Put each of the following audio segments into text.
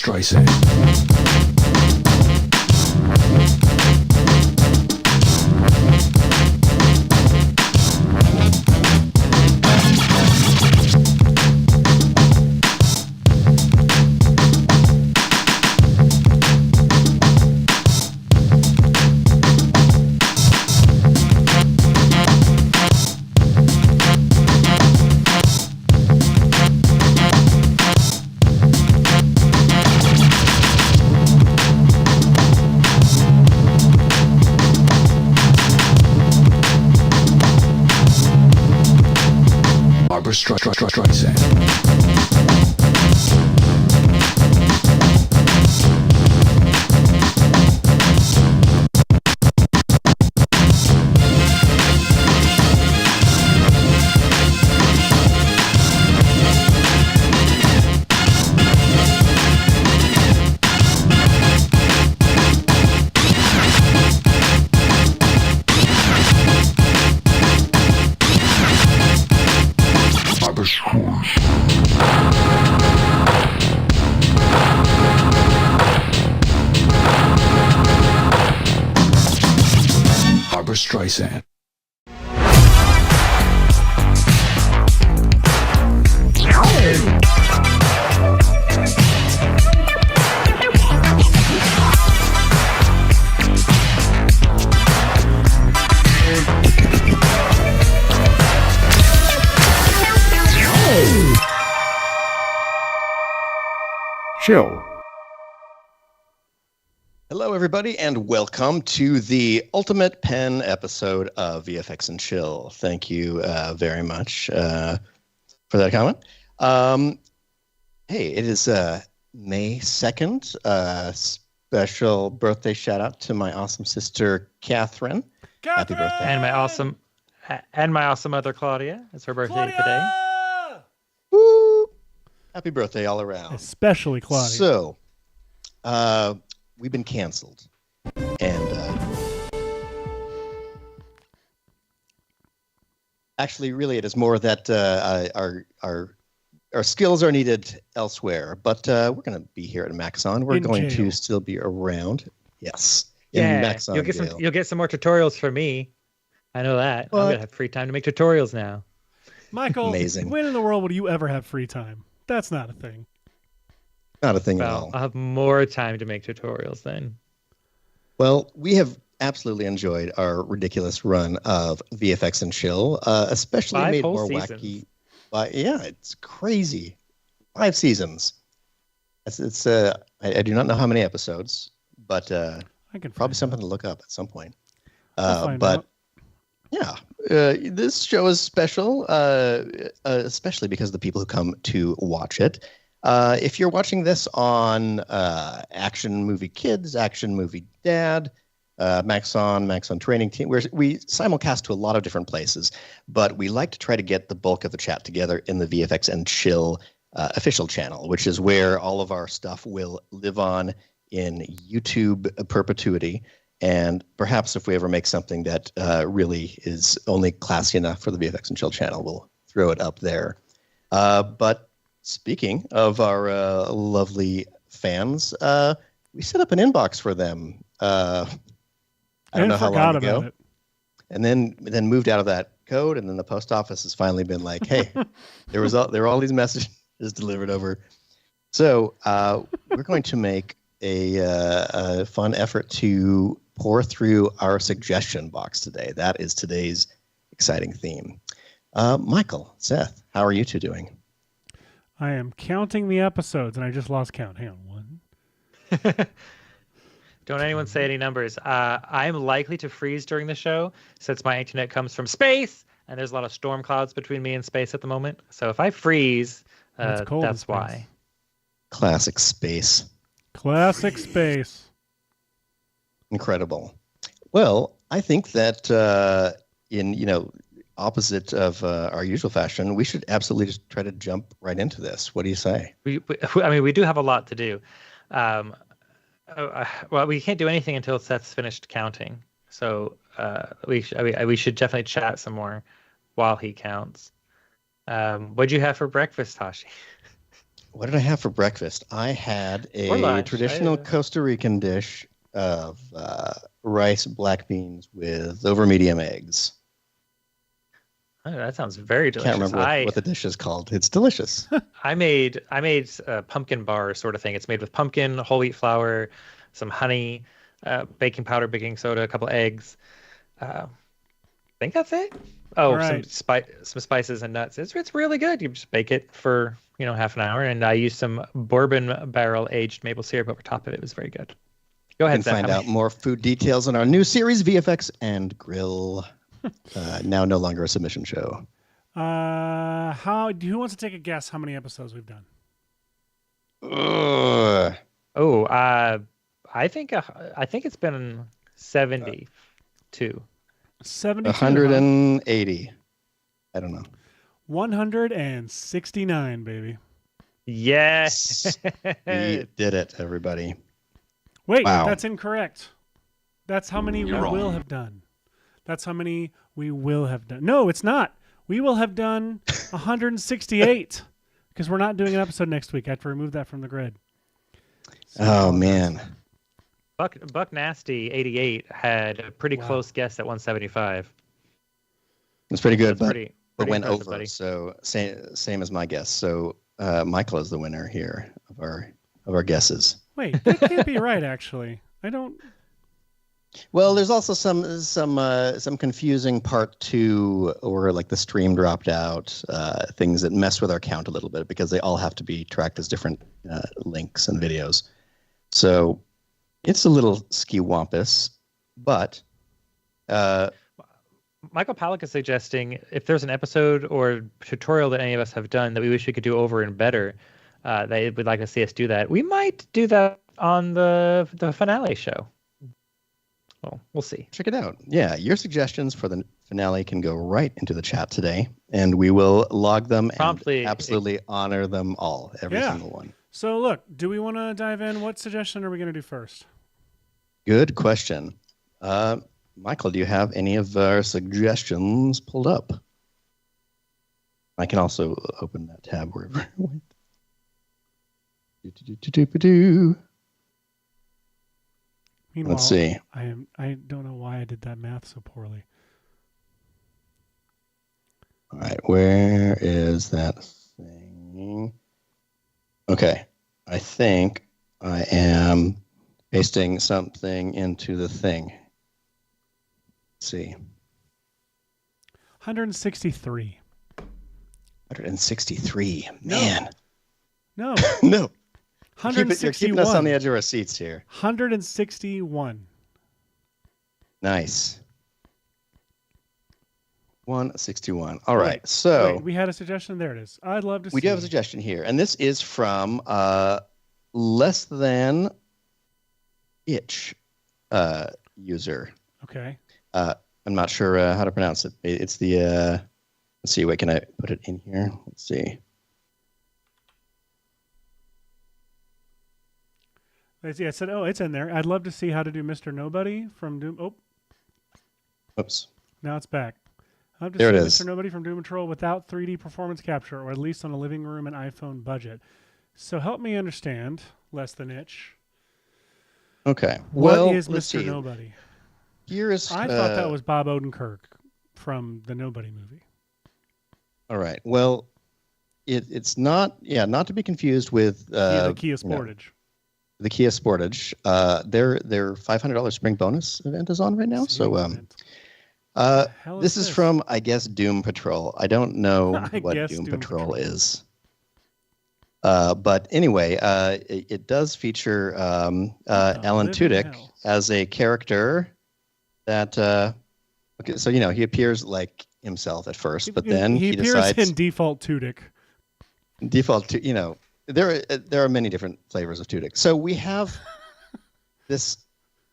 Streisand. Streisand. Streisand. Chill. Hello, everybody, and welcome to the Ultimate Pen episode of VFX and Chill. Thank you very much for that comment. Hey, it is May 2nd. Special birthday shout out to my awesome sister, Catherine. Happy birthday. And my awesome mother, Claudia. It's her birthday today. Woo! Happy birthday all around. Especially Claudia. So, we've been canceled, and actually, really, it is more that our skills are needed elsewhere. But we're going to be here at Maxon. We're going to still be around. Yes, in Maxon you'll get some more tutorials for me. I know that. I'm going to have free time to make tutorials now. Michael, amazing. When in the world would you ever have free time? That's not a thing. Not a thing at all. I'll have more time to make tutorials then. Well, we have absolutely enjoyed our ridiculous run of VFX and Chill, especially made more wacky. Yeah, it's crazy. 5 seasons. I do not know how many episodes, but I can probably something to look up at some point. But out. Yeah, this show is special, especially because of the people who come to watch it. If you're watching this on Action Movie Kids, Action Movie Dad, Maxon Training Team, we simulcast to a lot of different places, but we like to try to get the bulk of the chat together in the VFX and Chill official channel, which is where all of our stuff will live on in YouTube perpetuity. And perhaps if we ever make something that really is only classy enough for the VFX and Chill channel, we'll throw it up there. But speaking of our lovely fans, we set up an inbox for them. I don't know how long ago. And then moved out of that code, and then the post office has finally been like, "Hey, there were all these messages delivered over." So we're going to make a fun effort to pour through our suggestion box today. That is today's exciting theme. Michael, Seth, how are you two doing? I am counting the episodes, and I just lost count. Hang on, 1. Don't anyone say any numbers. I'm likely to freeze during the show since my internet comes from space, and there's a lot of storm clouds between me and space at the moment. So if I freeze, that's why. Classic space. Classic space. Incredible. Well, I think that in opposite of our usual fashion, we should absolutely just try to jump right into this. What do you say? We do have a lot to do. Well, we can't do anything until Seth's finished counting. So we should definitely chat some more while he counts. What'd you have for breakfast, Hashi? what did I have for breakfast? I had Or a lunch. traditional Costa Rican dish of rice, black beans with over medium eggs. Oh, that sounds very delicious. Can't remember what the dish is called. It's delicious. I made a pumpkin bar sort of thing. It's made with pumpkin, whole wheat flour, some honey, baking powder, baking soda, a couple eggs. I think that's it. Oh, right. some spices and nuts. It's really good. You just bake it for half an hour, and I used some bourbon barrel aged maple syrup over top of it. It was very good. Go ahead. You can find out more food details in our new series, VFX and Grill. Now no longer a submission show. Who wants to take a guess how many episodes we've done? I think it's been 72. 72. 180. I don't know. 169, baby. Yes. We did it, everybody. Wait, wow. That's incorrect. That's how many You're we wrong. will have done. That's how many we will have done. No, it's not. We will have done 168 because we're not doing an episode next week. I have to remove that from the grid. Oh, man. Buck Nasty 88 had a pretty close guess at 175. It's pretty good, That's but went impressive, over. buddy. So same as my guess. So Michael is the winner here of our guesses. Wait, that can't be right. Actually, I don't. Well, there's also some confusing part 2 or like the stream dropped out things that mess with our count a little bit because they all have to be tracked as different links and videos. So it's a little ski-wampus, but Michael Palick is suggesting if there's an episode or tutorial that any of us have done that we wish we could do over and better, they would like to see us do that. We might do that on the finale show. Well, we'll see. check it out. Yeah, your suggestions for the finale can go right into the chat today, and we will log them Promptly and absolutely honor them all, every Yeah. single one. So look, do we want to dive in? What suggestion are we going to do first? Good question. Michael, do you have any of our suggestions pulled up? I can also open that tab wherever I went. Do-do-do-do-do-do. Meanwhile, Let's see. I don't know why I did that math so poorly. All right, where is that thing? Okay, I think I am pasting something into the thing. Let's see. 163. 163. Man. No. No. You're 161. keeping us on the edge of our seats here. 161. Nice. 161. All right. So Wait, we had a suggestion. There it is. I'd love to see. we do have a suggestion here, and this is from less than itch user. Okay. I'm not sure how to pronounce it. It's the let's see. Wait, can I put it in here? Let's see. Yeah, it said, oh, it's in there. I'd love to see how to do Mr. Nobody from Doom. Oh, Oops. now it's back. I'd love to There see it is. Mr. Nobody from Doom Patrol without 3D performance capture, or at least on a living room and iPhone budget. So help me understand, less than itch. Okay. What Well, is let's Mr. see. Nobody? Here is. I thought that was Bob Odenkirk from the Nobody movie. All right. Well, it's not. Yeah, not to be confused with The Kia Sportage. The Kia Sportage. Their $500 spring bonus event is on right now. So hell this is from, I guess, Doom Patrol. I don't know I what guess Doom Doom Patrol Patrol. is. But anyway, it does feature Alan living Tudyk hell. as a character that. Okay, so he appears like himself at first, but then he appears decides in default Tudyk. default to there are many different flavors of Tudyk. So we have this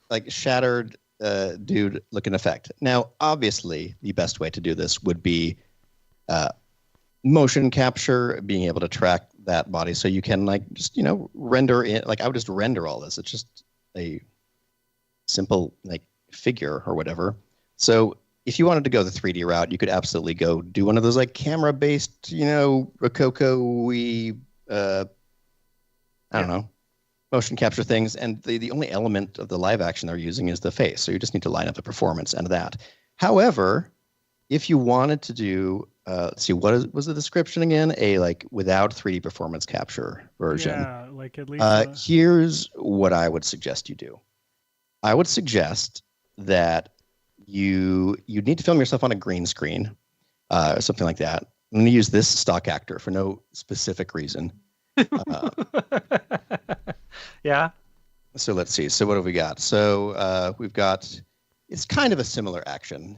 like shattered dude looking effect. Now, obviously, the best way to do this would be motion capture, being able to track that body, so you can like just render in. Like I would just render all this. It's just a simple like figure or whatever. So if you wanted to go the 3D route, you could absolutely go do one of those like camera-based, Rococo-y I don't know, motion capture things. And the only element of the live action they're using is the face. So you just need to line up the performance and that. However, if you wanted to do, let's see, was the description again? A like without 3D performance capture version. Yeah, like at least. Here's what I would suggest you do. I would suggest that you need to film yourself on a green screen, or something like that. I'm going to use this stock actor for no specific reason. Yeah. So let's see. So what have we got? So we've got, it's kind of a similar action.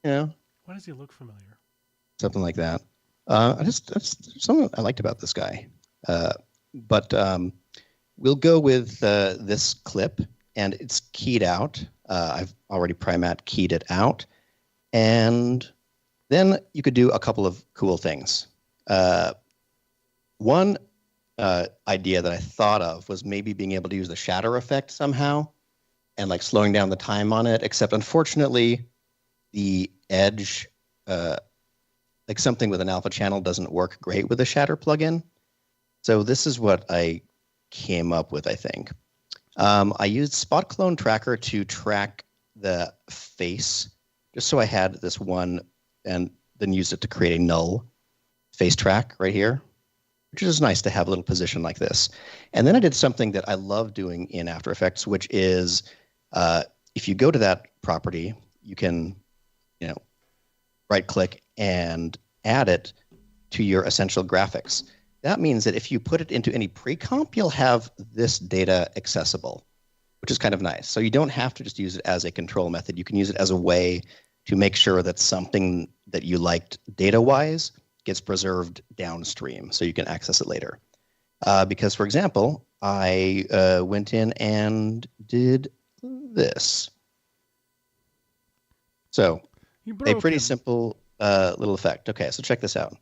Why does he look familiar? Something like that. That's something I liked about this guy. But we'll go with this clip, and it's keyed out. I've already Primat keyed it out. And then you could do a couple of cool things. One idea that I thought of was maybe being able to use the shatter effect somehow and like slowing down the time on it, except unfortunately the edge, like something with an alpha channel doesn't work great with a shatter plugin. So this is what I came up with, I think. I used Spot Clone Tracker to track the face, just so I had this one, and then used it to create a null face track right here, which is nice to have a little position like this. And then I did something that I love doing in After Effects, which is if you go to that property, you can, right-click and add it to your essential graphics. That means that if you put it into any pre-comp, you'll have this data accessible, which is kind of nice. So you don't have to just use it as a control method. You can use it as a way to make sure that something that you liked data-wise gets preserved downstream so you can access it later. Because, for example, I went in and did this. So a pretty simple little effect. Okay, so check this out.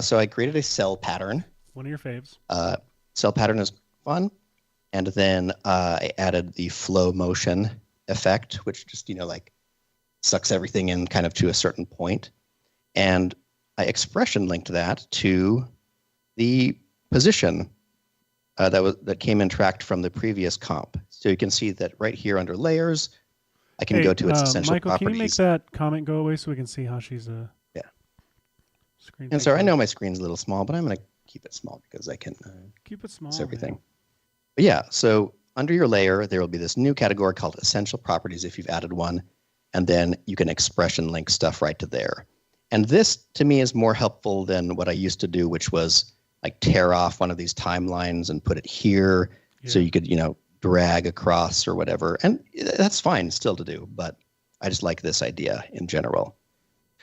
So I created a cell pattern. One of your faves. Cell pattern is fun. And then I added the flow motion effect, which just, like sucks everything in kind of to a certain point. And I expression linked that to the position that came in tracked from the previous comp. So you can see that right here under layers, I can go to its essential Michael, properties. can you make that comment go away so we can see Hashi's screen? And so I know my screen's a little small, but I'm going to keep it small because I can keep it small. Everything. Man. But yeah, so under your layer, there will be this new category called Essential Properties if you've added one, and then you can expression link stuff right to there. And this, to me, is more helpful than what I used to do, which was like tear off one of these timelines and put it here so you could, drag across or whatever. And that's fine still to do, but I just like this idea in general.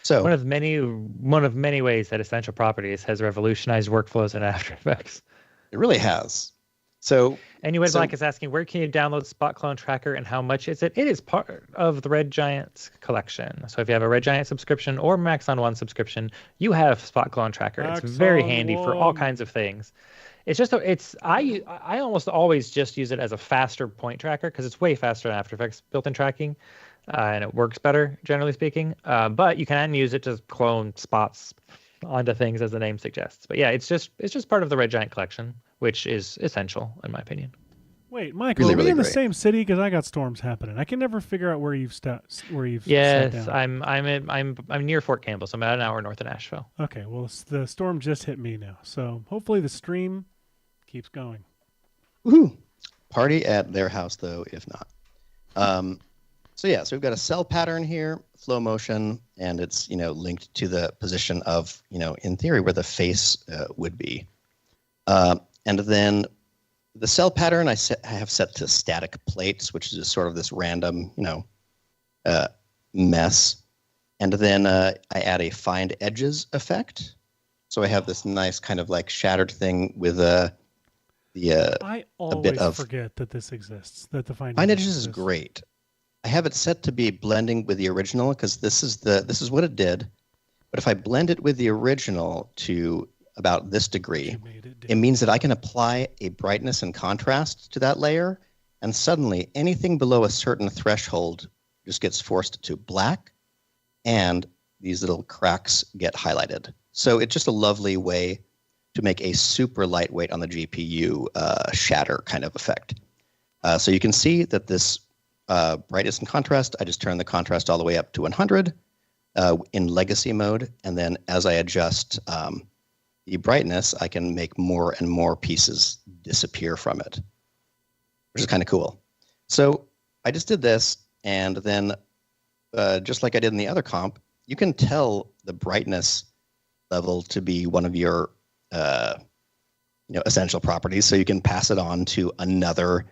So one of many ways that Essential Properties has revolutionized workflows in After Effects. It really has. So anyways, Mike is asking, where can you download Spot Clone Tracker and how much is it? It is part of the Red Giant collection. So if you have a Red Giant subscription or Maxon One subscription, you have Spot Clone Tracker. It's very handy for all kinds of things. It's just I almost always just use it as a faster point tracker because it's way faster than After Effects built-in tracking, and it works better generally speaking. But you can use it to clone spots onto things as the name suggests. But yeah, it's just part of the Red Giant collection, which is essential in my opinion. Wait, Michael, are we in the same city? Because I got storms happening. I can never figure out where you've sat down. I'm near Fort Campbell, so I'm about an hour north of Nashville. Okay, well the storm just hit me now, so hopefully the stream keeps going. Woohoo! Party at their house though, if not. So we've got a cell pattern here, flow motion, and it's linked to the position of in theory where the face would be, and then. The cell pattern I have set to static plates, which is just sort of this random, mess. And then I add a find edges effect. So I have this nice kind of like shattered thing with I always forget that this exists. That the find edges is great. I have it set to be blending with the original because this is what it did. But if I blend it with the original to about this degree, it means that I can apply a brightness and contrast to that layer, and suddenly anything below a certain threshold just gets forced to black, and these little cracks get highlighted. So it's just a lovely way to make a super lightweight on the GPU shatter kind of effect. So you can see that this brightness and contrast, I just turn the contrast all the way up to 100 in legacy mode. And then as I adjust the brightness, I can make more and more pieces disappear from it, which is kind of cool. So I just did this, and then just like I did in the other comp, you can tell the brightness level to be one of your essential properties, so you can pass it on to another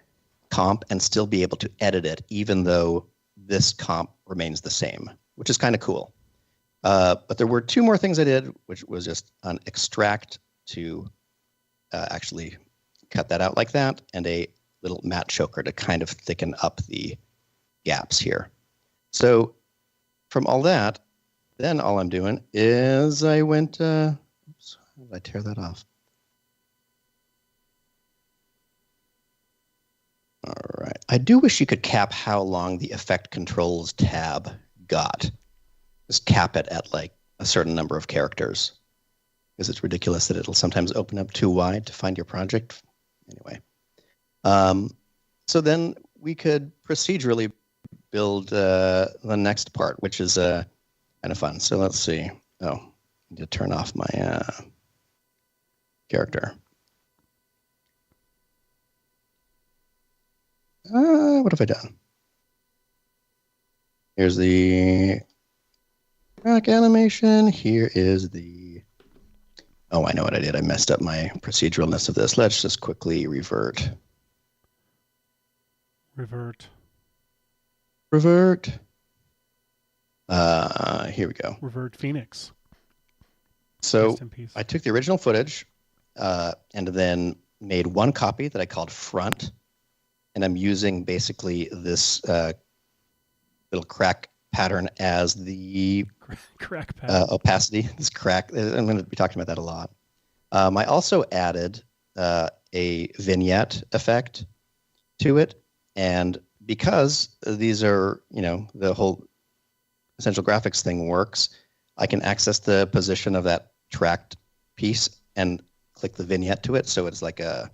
comp and still be able to edit it, even though this comp remains the same, which is kind of cool. But there were two more things I did, which was just an extract to actually cut that out like that, and a little matte choker to kind of thicken up the gaps here. So from all that, then all I'm doing is I went, oops, how did I tear that off? All right. I do wish you could cap how long the effect controls tab got. Just cap it at like a certain number of characters, because it's ridiculous that it'll sometimes open up too wide to find your project. Anyway. So then we could procedurally build the next part, which is kind of fun. So let's see. Oh, I need to turn off my character. What have I done? Here's the track animation. Here is the... Oh, I know what I did. I messed up my proceduralness of this. Let's just quickly revert. Revert. Here we go. Revert Phoenix. So I took the original footage and then made one copy that I called front. And I'm using basically this little crack pattern as the crack pattern. Opacity. This crack. I'm going to be talking about that a lot. I also added a vignette effect to it. And because these are, the whole essential graphics thing works, I can access the position of that tracked piece and click the vignette to it. So it's like a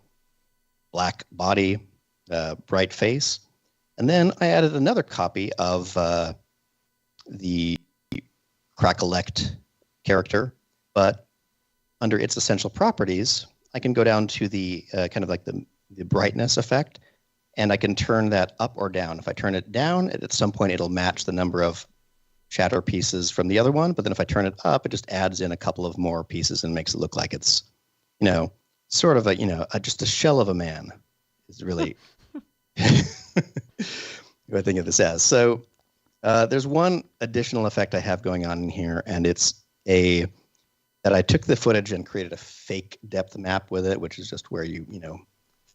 black body, bright face. And then I added another copy of the Crack-elect character, but under its essential properties, I can go down to the kind of like the brightness effect, and I can turn that up or down. If I turn it down, at some point it'll match the number of shadow pieces from the other one, but then if I turn it up, it just adds in a couple of more pieces and makes it look like it's, sort of a, just a shell of a man is really what I think of this as. So there's one additional effect I have going on in here, and it's that I took the footage and created a fake depth map with it, which is just where you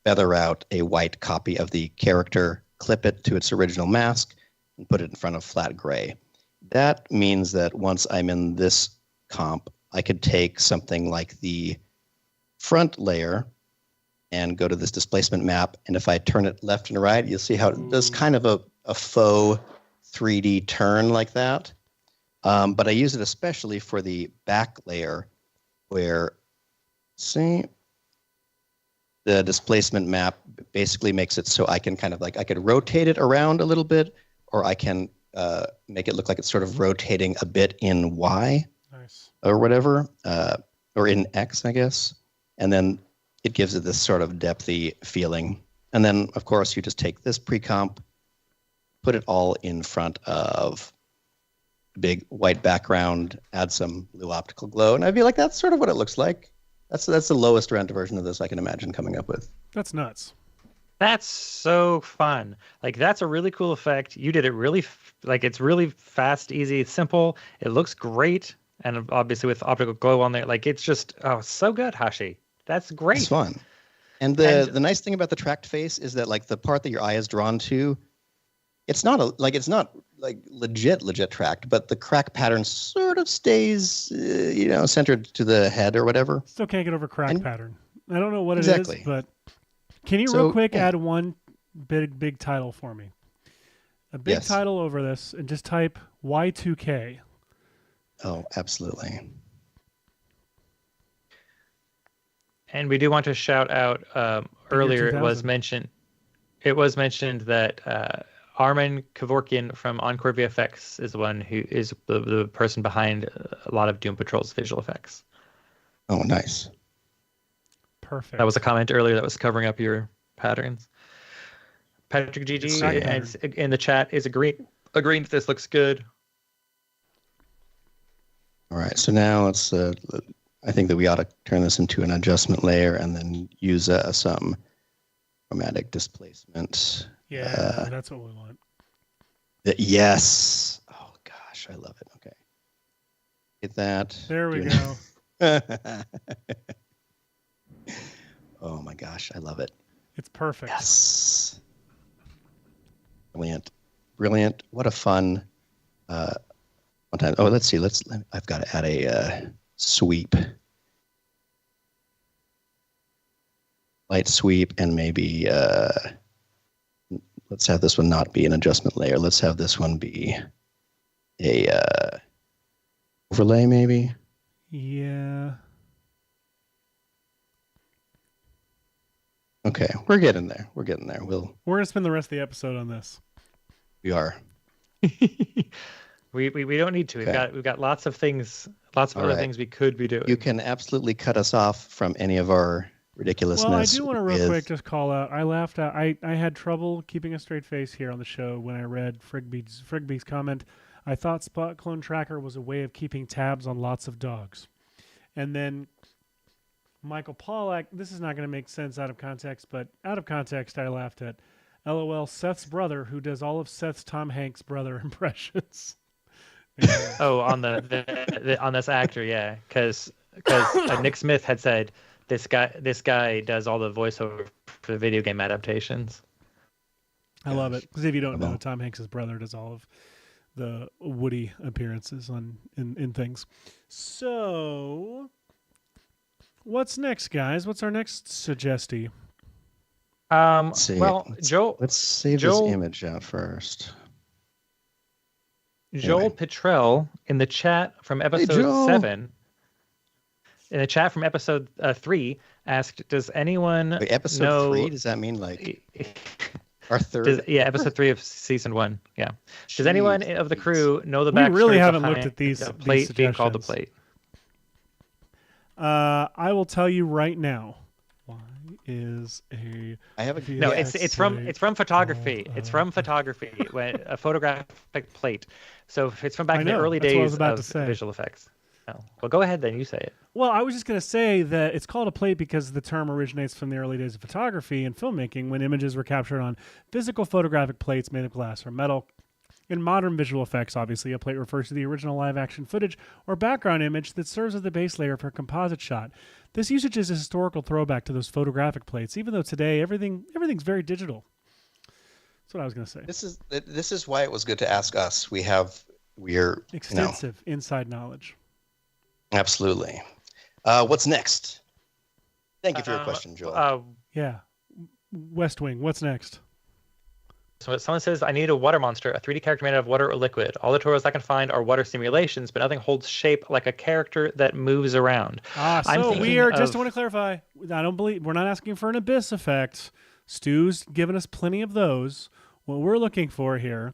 feather out a white copy of the character, clip it to its original mask, and put it in front of flat gray. That means that once I'm in this comp, I could take something like the front layer and go to this displacement map, and if I turn it left and right, you'll see how it does kind of a faux 3D turn like that. But I use it especially for the back layer where, see, the displacement map basically makes it so I can kind of I could rotate it around a little bit, or I can make it look like it's sort of rotating a bit in Y. Nice. Or whatever, or in X, I guess. And then it gives it this sort of depthy feeling. And then, of course, you just take this pre-comp, put it all in front of a big white background, add some blue optical glow, and I'd be like, that's sort of what it looks like. That's the lowest rent version of this I can imagine coming up with. That's nuts. That's so fun. Like, that's a really cool effect. You did it really, it's really fast, easy, simple. It looks great. And obviously with optical glow on there, it's just, so good, Hashi. That's great. It's fun. And the nice thing about the tracked face is that the part that your eye is drawn to, it's not legit tracked, but the crack pattern sort of stays, centered to the head or whatever. Still can't get over crack pattern. I don't know what it is, but can you real quick add one big title for me? A big title over this, and just type Y2K. Oh, absolutely. And we do want to shout out earlier. It was mentioned that Armin Kevorkian from Encore VFX is the one who is the person behind a lot of Doom Patrol's visual effects. Oh, nice. Perfect. That was a comment earlier that was covering up your patterns. Patrick GG in the chat is agreeing that this looks good. All right, so now let's. I think that we ought to turn this into an adjustment layer and then use some chromatic displacement. Yeah, that's what we want. Yes. Oh gosh, I love it. Okay. Get that. There we go. Oh my gosh, I love it. It's perfect. Yes. Brilliant. What a fun. One time. Oh, let's see. I've got to add a sweep. Light sweep, and maybe let's have this one not be an adjustment layer. Let's have this one be a overlay, maybe. Yeah. Okay, we're getting there. We're gonna spend the rest of the episode on this. We are. We don't need to. We've got lots of things, other things we could be doing. You can absolutely cut us off from any of our ridiculousness. Well, I do want to real quick just call out. I laughed out. I had trouble keeping a straight face here on the show when I read Frigby's comment. I thought Spot Clone Tracker was a way of keeping tabs on lots of dogs, and then Michael Pollack. This is not going to make sense out of context, but out of context, I laughed at. LOL, Seth's brother, who does all of Seth's Tom Hanks brother impressions. Oh, on on this actor, yeah, because Nick Smith had said this guy does all the voiceover for the video game adaptations. I love it, because if you don't know, Tom Hanks' brother does all of the Woody appearances in things. So, what's next, guys? What's our next suggestie? Joel. Let's save this image out first. Joel Patrol in the chat from episode 7. In the chat from episode 3, asked, "Does anyone episode know?" 3? Does that mean like our third? Episode 3 of season 1. Yeah. Jeez, does anyone of the crew know the backstory? We really haven't looked at these plate being called the plate. I will tell you right now. I have a no. It's from photography. It's from photography when a photographic plate. So it's from back in the early days of visual effects. Oh. Well, go ahead then. You say it. Well, I was just going to say that it's called a plate because the term originates from the early days of photography and filmmaking when images were captured on physical photographic plates made of glass or metal. In modern visual effects, obviously, a plate refers to the original live-action footage or background image that serves as the base layer for a composite shot. This usage is a historical throwback to those photographic plates, even though today everything's very digital. That's what I was going to say. This is why it was good to ask us. We're extensive inside knowledge. Absolutely. What's next? Thank you for your question, Joel. Yeah. West Wing, what's next? So someone says, "I need a water monster, a 3D character made out of water or liquid. All the tutorials I can find are water simulations, but nothing holds shape like a character that moves around." So we are, just want to clarify, we're not asking for an abyss effect. Stu's given us plenty of those. What we're looking for here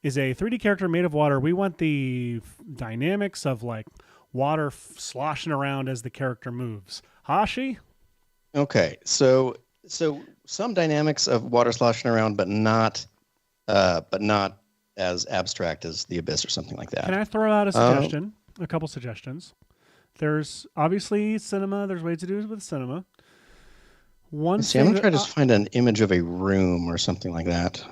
is a 3D character made of water. We want the dynamics of like water sloshing around as the character moves. Hashi? Okay, so some dynamics of water sloshing around, but not as abstract as the abyss or something like that. Can I throw out a suggestion? A couple suggestions. There's obviously cinema. There's ways to do it with cinema. I'm going to try to find an image of a room or something like that.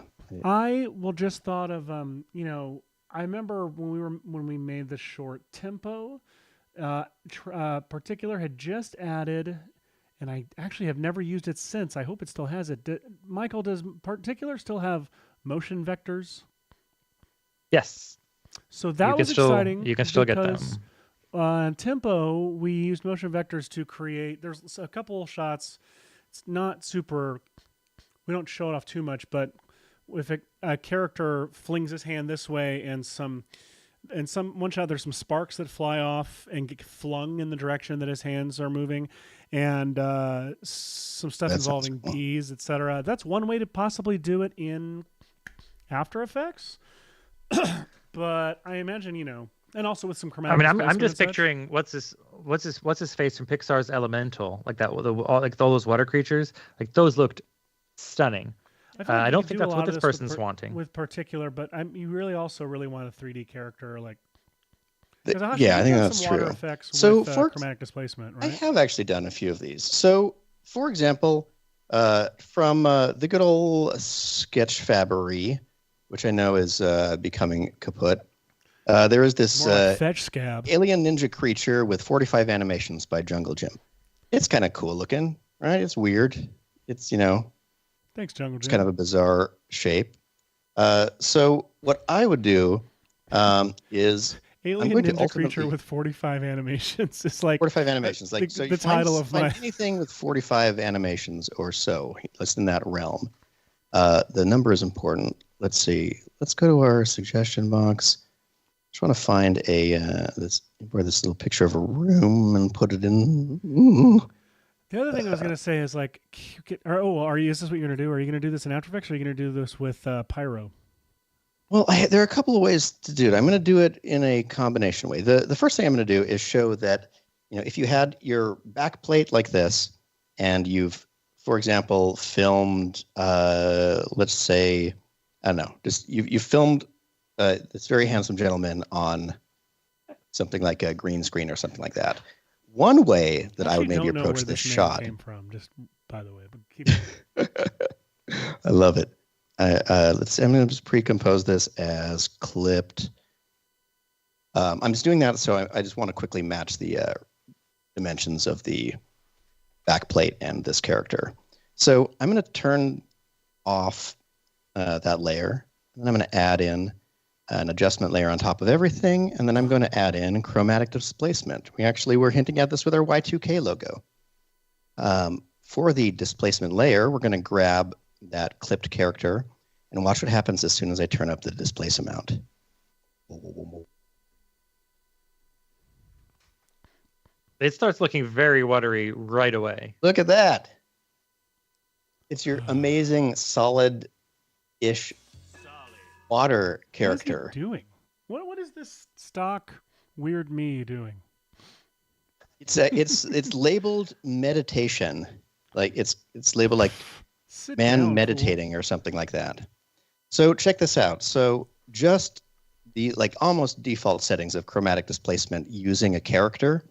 I just thought of I remember when we made the short Tempo. Particular had just added. And I actually have never used it since. I hope it still has it. Michael, does Particular still have motion vectors? Yes. So that was exciting. You can still get them. On Tempo, we used motion vectors to create. There's a couple shots. It's not super. We don't show it off too much, but if a character flings his hand this way and one shot, there's some sparks that fly off and get flung in the direction that his hands are moving. and some stuff involving bees, etc. That's one way to possibly do it in After Effects. But I imagine, and also with some chromatic. I mean, I'm just picturing what's his face from Pixar's Elemental, like that, like all those water creatures, like those looked stunning. I don't think that's what this person's wanting. With particular, but you really also really want a 3D character, like. Yeah, I think that's true. So for chromatic displacement, right? I have actually done a few of these. So, for example, from the good old Sketch Fabbery, which I know is becoming kaput. There is this fetch scab alien ninja creature with 45 animations by Jungle Jim. It's kind of cool looking, right? It's weird. It's Thanks, Jungle Jim. It's kind of a bizarre shape. So what I would do is alien ninja creature with 45 animations. It's like 45 animations. Like the title of anything with 45 animations or so. It's in that realm. The number is important. Let's see. Let's go to our suggestion box. Just want to find this little picture of a room and put it in. Ooh. The other thing I was going to say is like, is this what you're going to do? Are you going to do this in After Effects, or are you going to do this with Pyro? Well, there are a couple of ways to do it. I'm going to do it in a combination way. The first thing I'm going to do is show that, if you had your back plate like this, and you've, for example, filmed, let's say, I don't know, just you filmed this very handsome gentleman on something like a green screen or something like that. One way that I would maybe approach this shot. Came from, just by the way, but keep I love it. Let's see, I'm going to just pre-compose this as clipped. I'm just doing that, so I just want to quickly match the dimensions of the back plate and this character. So I'm going to turn off that layer, and then I'm going to add in an adjustment layer on top of everything, and then I'm going to add in chromatic displacement. We're hinting at this with our Y2K logo. For the displacement layer, we're going to grab that clipped character and watch what happens as soon as I turn up the displace amount. It starts looking very watery right away. Look at that. It's your amazing solid-ish water character. What is he doing? What is this stock weird me doing? It's labeled meditation. Like it's labeled like man meditating or something like that. So check this out. So just the almost default settings of chromatic displacement using a character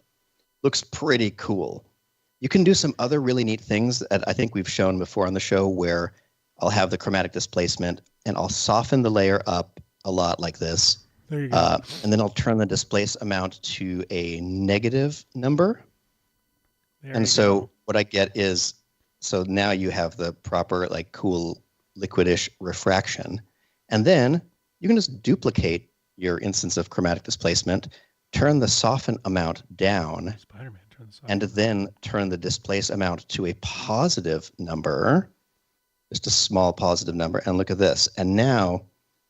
looks pretty cool. You can do some other really neat things that I think we've shown before on the show, where I'll have the chromatic displacement and I'll soften the layer up a lot like this. There you go. And then I'll turn the displace amount to a negative number. What I get is, so now you have the proper cool liquidish refraction. And then you can just duplicate your instance of chromatic displacement, turn the soften amount down, and then turn the displace amount to a positive number, just a small positive number. And look at this. And now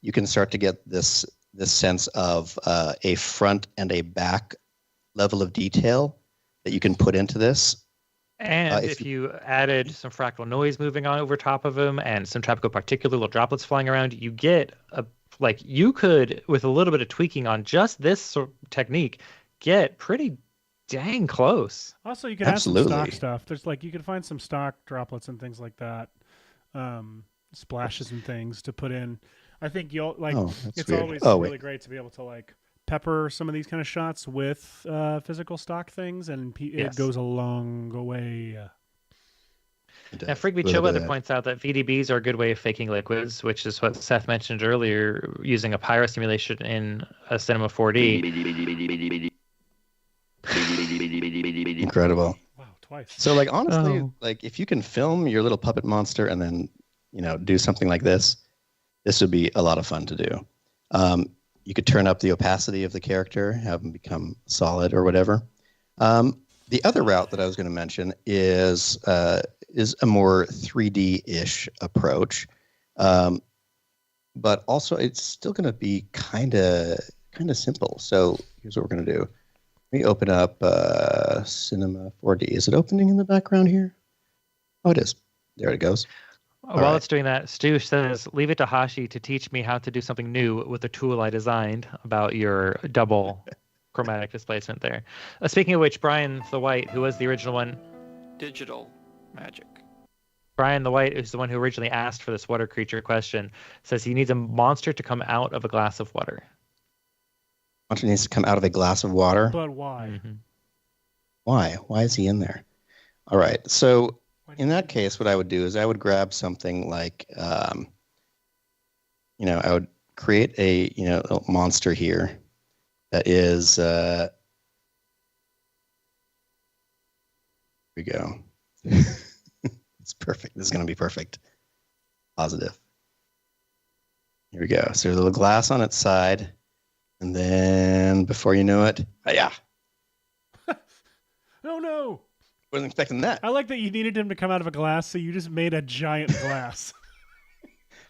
you can start to get this sense of a front and a back level of detail that you can put into this. And if you added some fractal noise moving on over top of them and some tropical particulate little droplets flying around, you get you could, with a little bit of tweaking on just this sort of technique, get pretty dang close. Also, you can add some stock stuff. There's you can find some stock droplets and things like that, splashes and things to put in. I think you'll it's weird. Always really great to be able to pepper some of these kind of shots with physical stock things, and it goes a long way. Now, Frigby Chillweather points out that VDBs are a good way of faking liquids, which is what Seth mentioned earlier, using a pyro simulation in a Cinema 4D. Incredible. Wow, twice. So, honestly, if you can film your little puppet monster and then, do something like this would be a lot of fun to do. You could turn up the opacity of the character, have them become solid or whatever. The other route that I was going to mention is a more 3D-ish approach, but also it's still going to be kind of simple. So here's what we're going to do. Let me open up Cinema 4D. Is it opening in the background here? Oh, it is. There it goes. While it's doing that, Stu says, leave it to Hashi to teach me how to do something new with the tool I designed about your double chromatic displacement there. Speaking of which, Brian the White, who was the original one. Digital magic. Brian the White, who's the one who originally asked for this water creature question, says he needs a monster to come out of a glass of water. Monster needs to come out of a glass of water? But why? Mm-hmm. Why? Why is he in there? All right. So in that case, what I would do is I would grab something like, I would create a monster here that is, here we go. It's perfect. This is going to be perfect. Positive. Here we go. So there's a little glass on its side. And then before you know it, yeah. Oh, no. Wasn't expecting that. I like that you needed him to come out of a glass, so you just made a giant glass.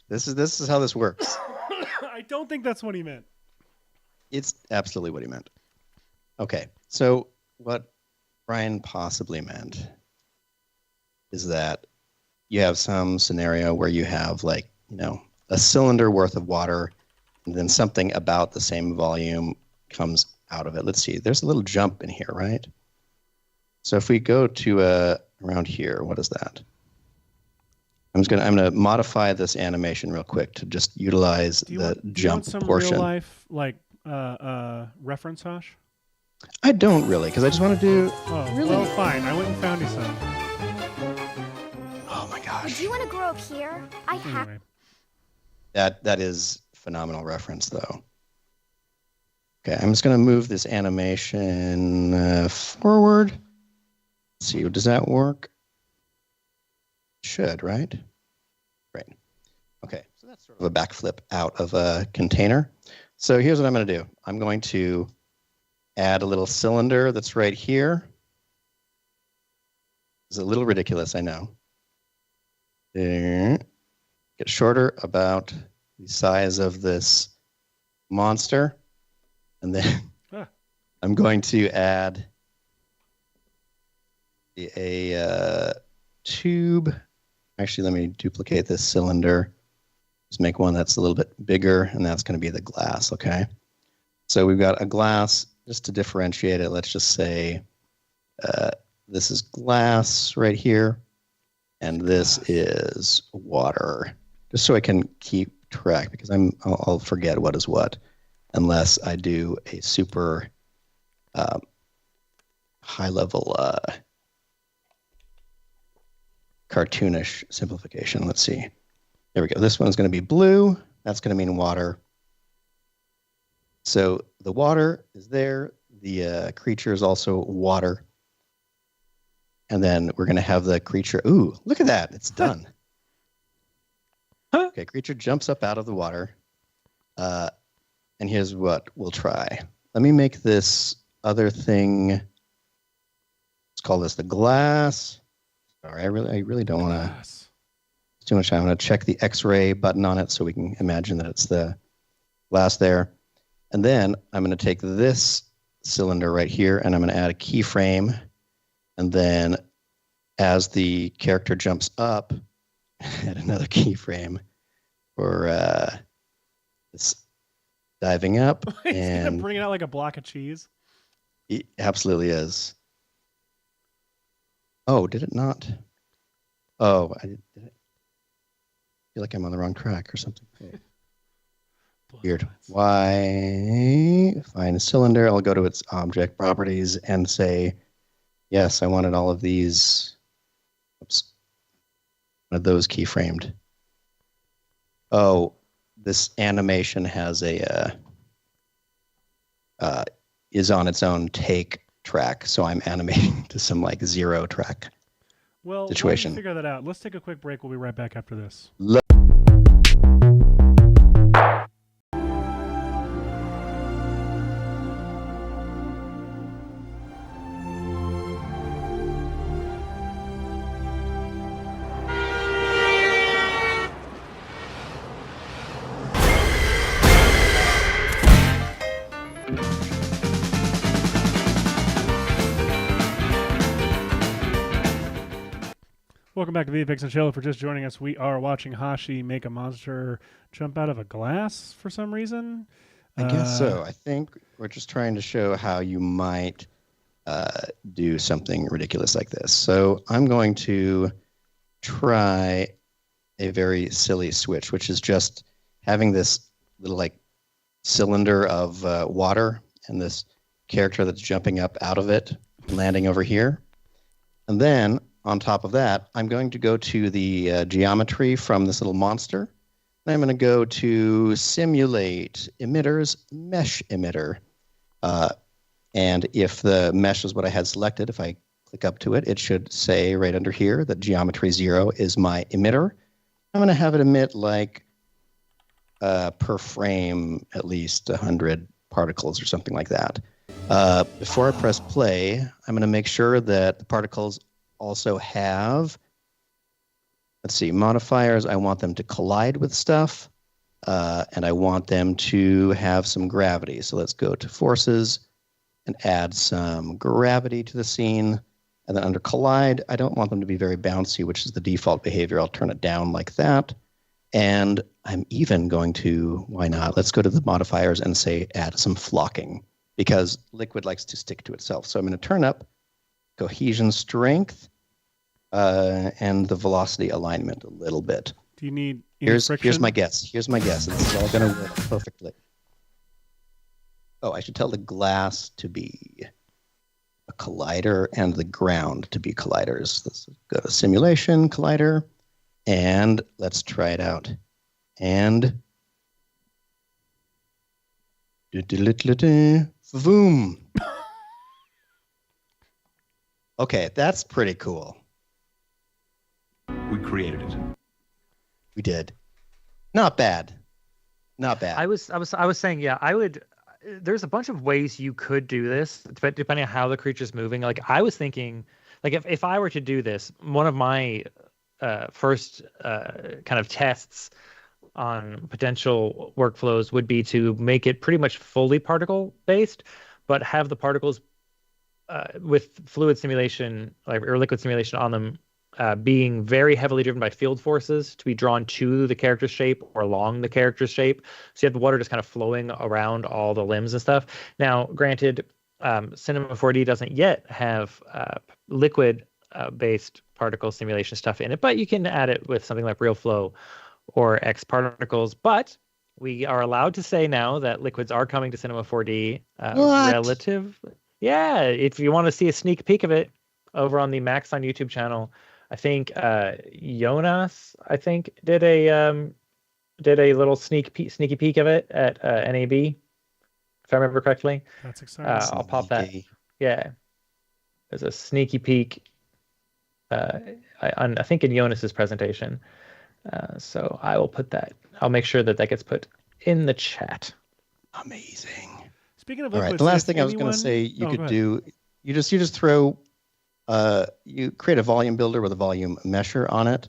This is how this works. I don't think that's what he meant. It's absolutely what he meant. Okay, so what Brian possibly meant is that you have some scenario where you have a cylinder worth of water, and then something about the same volume comes out of it. Let's see. There's a little jump in here, right? So if we go to around here, what is that? I'm gonna modify this animation real quick to just utilize the jump portion. Do you want some real life reference, Hash? I don't really, because I just want to do. Oh, really? Well, fine. I went and found you some. Oh my gosh! Do you want to grow up here? I have. Anyway. That is phenomenal reference, though. Okay, I'm just gonna move this animation forward. Let's see, does that work? Should, right? Right. Okay, so that's sort of a backflip out of a container. So here's what I'm going to do. I'm going to add a little cylinder that's right here. It's a little ridiculous, I know. Get shorter, about the size of this monster. And then I'm going to add a tube. Actually, let me duplicate this cylinder. Just make one that's a little bit bigger, and that's going to be the glass, okay? So we've got a glass. Just to differentiate it, let's just say this is glass right here, and this is water. Just so I can keep track, because I'll forget what is what unless I do a super high-level cartoonish simplification. Let's see. There we go. This one's going to be blue. That's going to mean water. So the water is there. The creature is also water. And then we're going to have the creature. Ooh, look at that. It's done. Okay, creature jumps up out of the water. And here's what we'll try. Let me make this other thing. Let's call this the glass. Sorry, I really don't want to. It's too much time. I'm going to check the X-ray button on it so we can imagine that it's the glass there. And then I'm going to take this cylinder right here, and I'm going to add a keyframe. And then as the character jumps up, add another keyframe for this diving up. He's going to bring it out like a block of cheese? It absolutely is. Oh, did it not? Oh, did it? I feel like I'm on the wrong track or something. Weird. Why? Find a cylinder. I'll go to its object properties and say, yes, I wanted all of these. Oops. One of those keyframed. Oh, this animation has is on its own take track, so I'm animating to some like 0 track situation. Let's figure that out. Let's take a quick break. We'll be right back after this. Welcome back to VFX and Chill. If you're just joining us, we are watching Hashi make a monster jump out of a glass for some reason. I guess so. I think we're just trying to show how you might do something ridiculous like this. So I'm going to try a very silly switch, which is just having this little like cylinder of water and this character that's jumping up out of it, landing over here. And then on top of that, I'm going to go to the geometry from this little monster. And I'm going to go to simulate emitters, mesh emitter. And if the mesh is what I had selected, if I click up to it, it should say right under here that geometry 0 is my emitter. I'm going to have it emit like per frame at least 100 particles or something like that. Before I press play, I'm going to make sure that the particles also have, let's see, modifiers. I want them to collide with stuff, and I want them to have some gravity. So let's go to forces and add some gravity to the scene. And then under collide, I don't want them to be very bouncy, which is the default behavior. I'll turn it down like that. And I'm even going to, why not? Let's go to the modifiers and say add some flocking, because liquid likes to stick to itself. So I'm going to turn up cohesion strength and the velocity alignment a little bit. Do you need here's my guess. Here's my guess. This is all going to work perfectly. Oh, I should tell the glass to be a collider and the ground to be colliders. Let's go to simulation, collider, and let's try it out. And boom. Okay, that's pretty cool. We created it. We did. Not bad. Not bad. I was saying, yeah, I would. There's a bunch of ways you could do this, depending on how the creature's moving. Like I was thinking, like if I were to do this, one of my first kind of tests on potential workflows would be to make it pretty much fully particle based, but have the particles with fluid simulation, like or liquid simulation on them, being very heavily driven by field forces to be drawn to the character's shape or along the character's shape. So you have the water just kind of flowing around all the limbs and stuff. Now, granted, Cinema 4D doesn't yet have liquid based particle simulation stuff in it, but you can add it with something like RealFlow or X Particles. But we are allowed to say now that liquids are coming to Cinema 4D relative. Yeah, if you want to see a sneak peek of it over on the Maxon YouTube channel, I think Jonas, did a little sneaky peek of it at NAB, if I remember correctly. That's exciting. I'll pop that. Yeah, there's a sneaky peek. I think in Jonas's presentation. So I will put that. I'll make sure that gets put in the chat. Amazing. Speaking of all liquids, right, the last thing I was going to say you could do, you just throw, you create a volume builder with a volume mesher on it.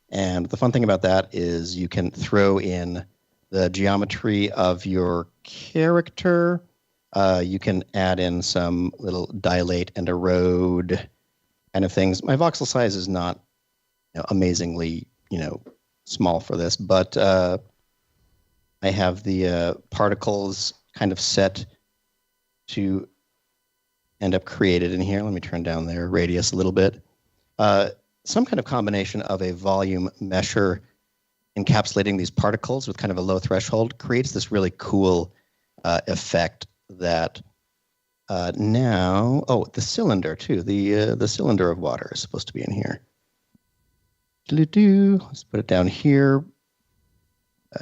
And the fun thing about that is you can throw in the geometry of your character. You can add in some little dilate and erode kind of things. My voxel size is not amazingly, small for this, but I have the particles kind of set to end up created in here. Let me turn down their radius a little bit. Some kind of combination of a volume mesher encapsulating these particles with kind of a low threshold creates this really cool effect that now, the cylinder too. The cylinder of water is supposed to be in here. Let's put it down here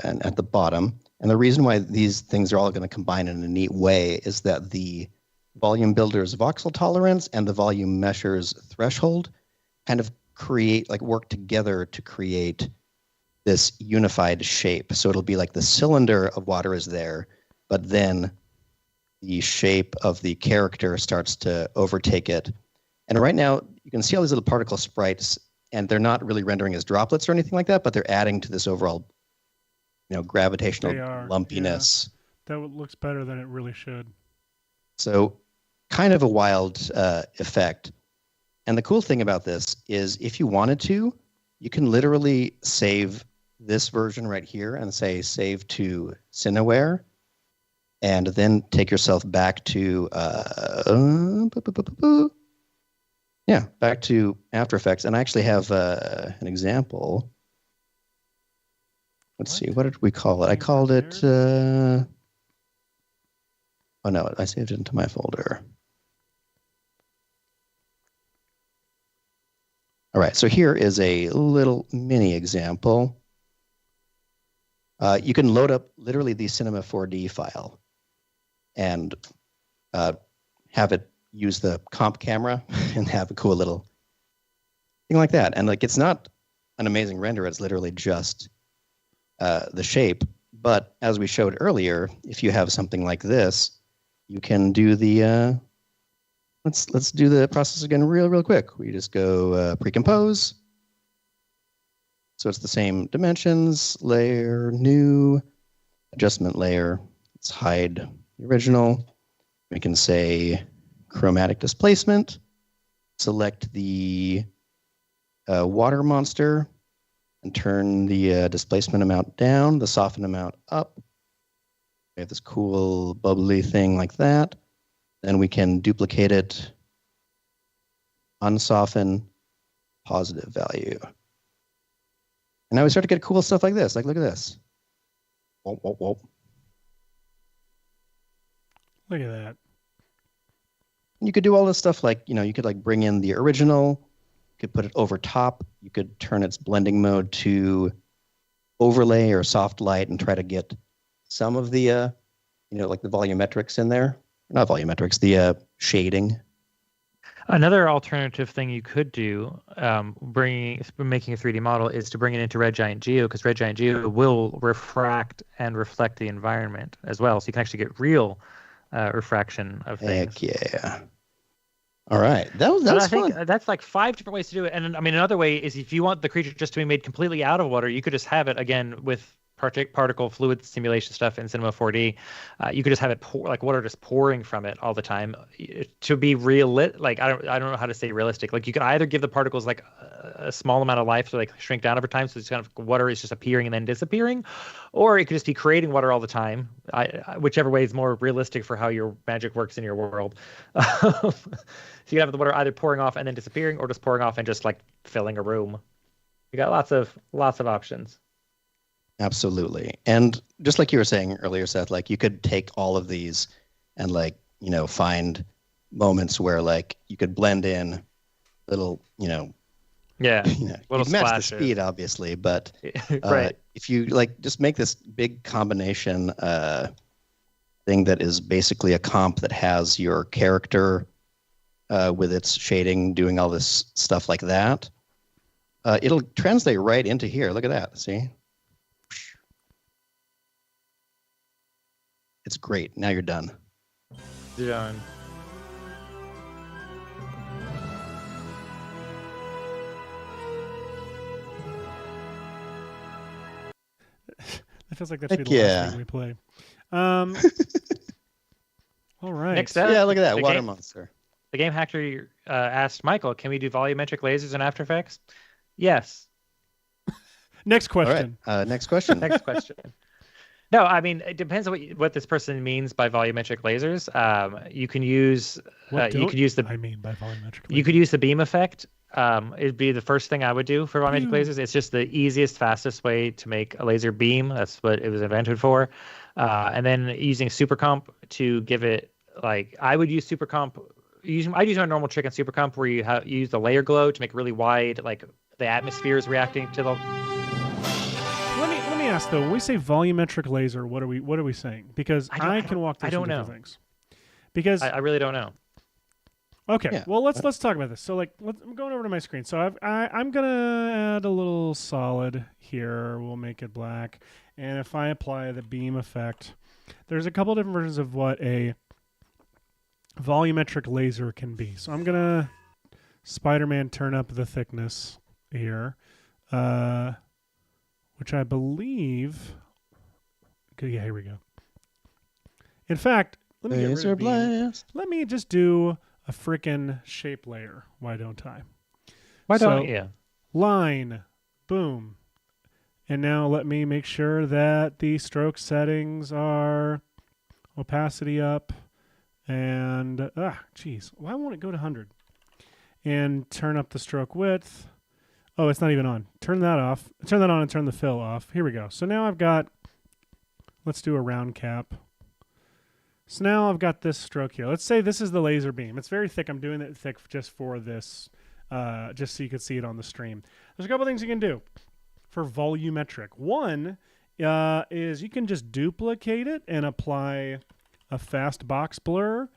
and at the bottom. And the reason why these things are all going to combine in a neat way is that the volume builder's voxel tolerance and the volume mesher's threshold kind of work together to create this unified shape. So it'll be like the cylinder of water is there, but then the shape of the character starts to overtake it. And right now you can see all these little particle sprites, and they're not really rendering as droplets or anything like that, but they're adding to this overall gravitational lumpiness. Yeah. That looks better than it really should. So kind of a wild effect. And the cool thing about this is if you wanted to, you can literally save this version right here and say save to Cineware, and then take yourself back to back to After Effects. And I actually have an example. Let's see, what did we call it? I called it oh no, I saved it into my folder. All right, so here is a little mini example. You can load up literally the Cinema 4D file and have it use the comp camera and have a cool little thing like that. And like, it's not an amazing render. It's literally just the shape. But as we showed earlier, if you have something like this, you can do the let's do the process again real quick. We just go pre-compose. So it's the same dimensions, layer, new, adjustment layer. Let's hide the original. We can say chromatic displacement. Select the water monster and turn the displacement amount down, the soften amount up. We have this cool bubbly thing like that. Then we can duplicate it, unsoften, positive value. And now we start to get cool stuff like this. Like, look at this. Whoop, whoop, whoop. Look at that. You could do all this stuff like, you could like bring in the original, you could put it over top, you could turn its blending mode to overlay or soft light and try to get some of the, like the volumetrics in there. Not volumetrics, the shading. Another alternative thing you could do, making a 3D model, is to bring it into Red Giant Geo, because Red Giant Geo will refract and reflect the environment as well. So you can actually get real refraction of things. Heck yeah. All right. That was I fun. think that's like 5 different ways to do it. And I mean, another way is if you want the creature just to be made completely out of water, you could just have it, again, with particle fluid simulation stuff in Cinema 4D. You could just have it pour, like water just pouring from it all the time. To be like I don't know how to say realistic. Like you could either give the particles like a small amount of life to like shrink down over time, so it's kind of water is just appearing and then disappearing, or it could just be creating water all the time. Whichever way is more realistic for how your magic works in your world. So you can have the water either pouring off and then disappearing, or just pouring off and just like filling a room. You got lots of options. Absolutely. And just like you were saying earlier, Seth, like you could take all of these and like, find moments where like you could blend in little, little you'd match splashes. The speed obviously, but right. If you like just make this big combination thing that is basically a comp that has your character with its shading doing all this stuff like that, it'll translate right into here. Look at that. See? It's great. Now you're done. Done. It feels like that should be the last thing we play. All right. Next up, yeah, look at that water monster. The game hacker asked Michael, "Can we do volumetric lasers in After Effects?" Yes. Next question. All right. Next question. Next question. No, I mean it depends on what this person means by volumetric lasers. You can use by volumetric. You could use the beam effect. It'd be the first thing I would do for volumetric lasers. It's just the easiest, fastest way to make a laser beam. That's what it was invented for. And then using supercomp to give it I would use supercomp. I use our normal trick in supercomp where you use the layer glow to make really wide, like the atmosphere is reacting to the. Let me ask though. When we say volumetric laser, what are we saying? Because I can walk through some different things. Because I really don't know. Okay, yeah. Well let's talk about this. So I'm going over to my screen. So I'm gonna add a little solid here. We'll make it black, and if I apply the beam effect, there's a couple different versions of what a volumetric laser can be. So I'm gonna Spider-Man turn up the thickness here, which I believe. Okay, yeah, here we go. In fact, let me get rid of beam. Let me just do a frickin' shape layer. Why don't I? Why don't you? Line. Boom. And now let me make sure that the stroke settings are opacity up and, why won't it go to 100? And turn up the stroke width. Oh, it's not even on. Turn that off. Turn that on and turn the fill off. Here we go. So now I've got, let's do a round cap. So now I've got this stroke here. Let's say this is the laser beam. It's very thick. I'm doing it thick just for this, just so you can see it on the stream. There's a couple things you can do for volumetric. One is you can just duplicate it and apply a fast box blur.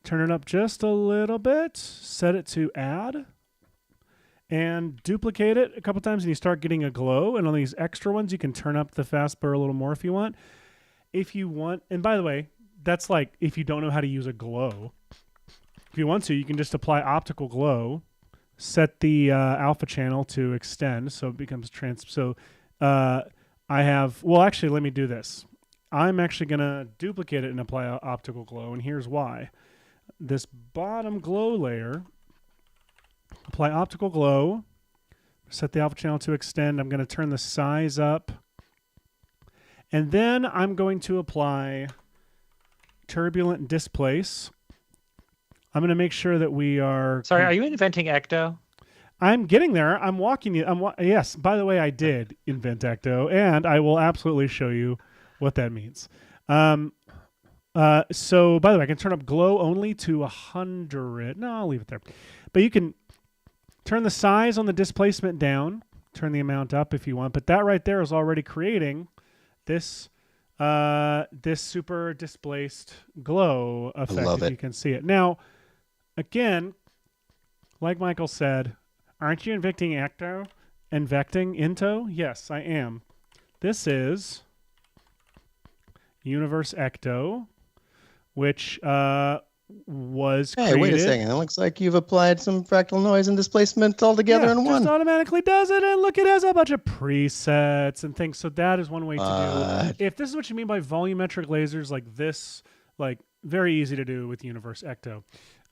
Turn it up just a little bit. Set it to add. And duplicate it a couple times and you start getting a glow. And on these extra ones, you can turn up the fast blur a little more if you want. If you want, and by the way, that's like if you don't know how to use a glow. If you want to, you can just apply optical glow, set the alpha channel to extend so it becomes actually, let me do this. I'm actually going to duplicate it and apply optical glow, and here's why. This bottom glow layer, apply optical glow, set the alpha channel to extend. I'm going to turn the size up, and then I'm going to apply turbulent displace. I'm going to make sure that we are... Sorry, are you inventing Ecto? I'm getting there. I'm walking you. Yes, by the way, I did invent Ecto, and I will absolutely show you what that means. So, by the way, I can turn up glow only to 100. No, I'll leave it there. But you can turn the size on the displacement down, turn the amount up if you want. But that right there is already creating this this super displaced glow effect, I love if it. you can see it. Now, again, like Michael said, aren't you inventing Ecto? Invecting into? Yes, I am. This is Universe Ecto, which was created... Hey, wait a second. It looks like you've applied some fractal noise and displacement all together in one. It just automatically does it, and look, it has a bunch of presets and things. So that is one way to do it. If this is what you mean by volumetric lasers like this, like very easy to do with Universe Ecto.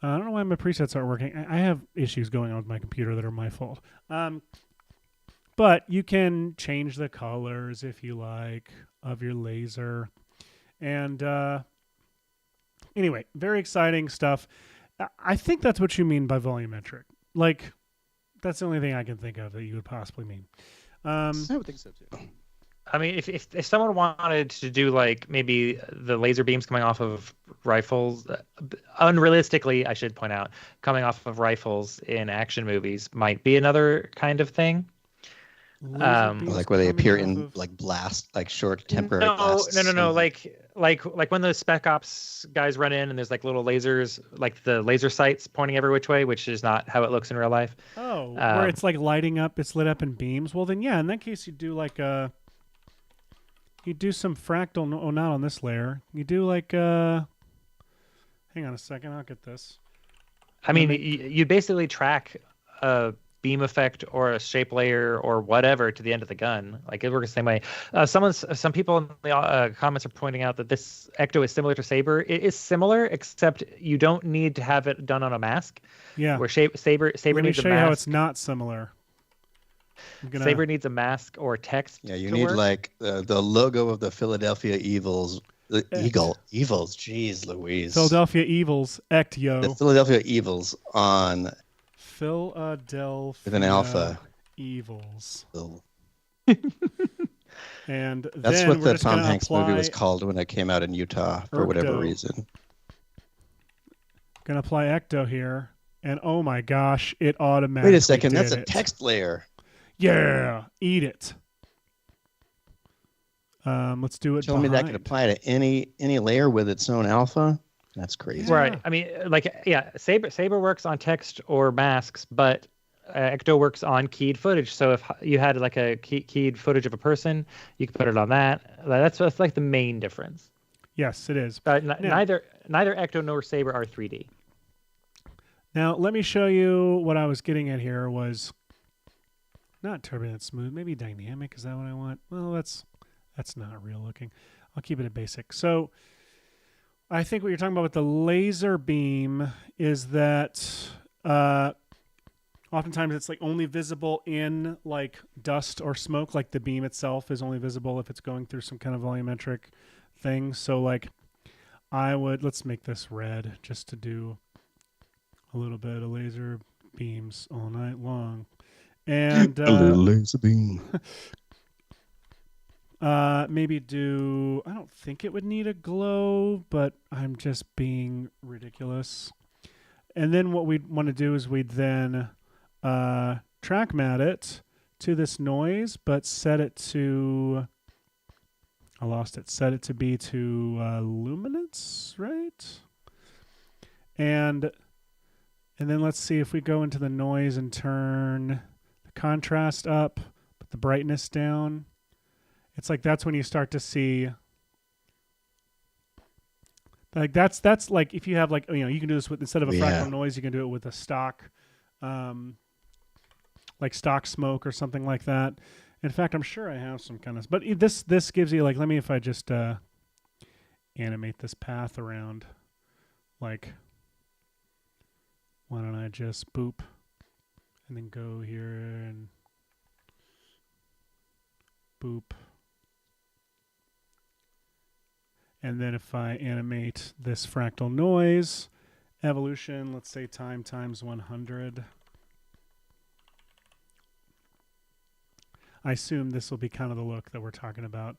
I don't know why my presets aren't working. I have issues going on with my computer that are my fault. But you can change the colors if you like of your laser. And anyway, very exciting stuff. I think that's what you mean by volumetric. Like, that's the only thing I can think of that you would possibly mean. I would think so too. I mean, if someone wanted to do like maybe the laser beams coming off of rifles, unrealistically, I should point out, coming off of rifles in action movies might be another kind of thing. Like where they appear in like blast, like short temporary blasts. No. Like when those Spec Ops guys run in and there's like little lasers, like the laser sights pointing every which way, which is not how it looks in real life. Oh, where it's like lighting up, it's lit up in beams. Well, then yeah, in that case you do like you do some fractal. No, not on this layer. You do like hang on a second, I'll get this. I mean, you basically track a beam effect or a shape layer or whatever to the end of the gun. Like it works the same way. Some people in the comments are pointing out that this Ecto is similar to Saber. It is similar, except you don't need to have it done on a mask. Yeah. Where Saber needs a mask. Let me show you how it's not similar. Saber needs a mask or text. Yeah, you need work. Like the logo of the Philadelphia Evils. The Evils. Jeez Louise. Philadelphia Evils. Ecto. The Philadelphia Evils on... Philadelphia with an alpha Evils. Oh. And that's what the Tom Hanks movie was called when it came out in Utah for whatever reason. Gonna apply Ecto here, and oh my gosh, it automatically. Wait a second, that's a text layer. Yeah, eat it. Let's do it. Tell me that could apply to any layer with its own alpha. That's crazy. Right. I mean, like, yeah, Saber works on text or masks, but Ecto works on keyed footage. So if you had like a keyed footage of a person, you could put it on that. That's like the main difference. Yes, it is. Neither Ecto nor Saber are 3D. Now, let me show you what I was getting at here was not turbulent smooth, maybe dynamic. Is that what I want? Well, that's not real looking. I'll keep it at basic. So I think what you're talking about with the laser beam is that oftentimes it's like only visible in like dust or smoke. Like the beam itself is only visible if it's going through some kind of volumetric thing. So like let's make this red just to do a little bit of laser beams all night long. And a little laser beam. Maybe I don't think it would need a glow, but I'm just being ridiculous. And then what we'd want to do is we'd then track mat it to this noise, but set it to, I lost it, set it to be to luminance, right? And then let's see if we go into the noise and turn the contrast up, put the brightness down. It's like that's when you start to see, like that's like if you have like, you know, you can do this with, instead of a fractal noise, you can do it with a stock, like stock smoke or something like that. In fact, I'm sure I have some kind of, but this gives you like, let me, if I just animate this path around, like, why don't I just boop and then go here and boop. And then if I animate this fractal noise, evolution, let's say time times 100. I assume this will be kind of the look that we're talking about.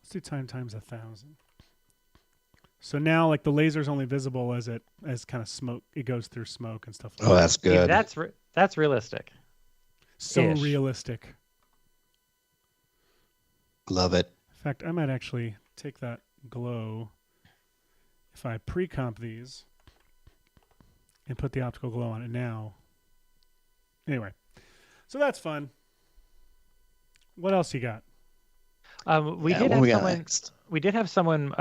Let's do time times 1,000. So now, like the laser's only visible as kind of smoke. It goes through smoke and stuff. Like that. That's good. Yeah, that's realistic. So realistic. Love it. In fact, I might actually take that glow. If I pre-comp these and put the optical glow on it now. Anyway, so that's fun. What else you got? We did have someone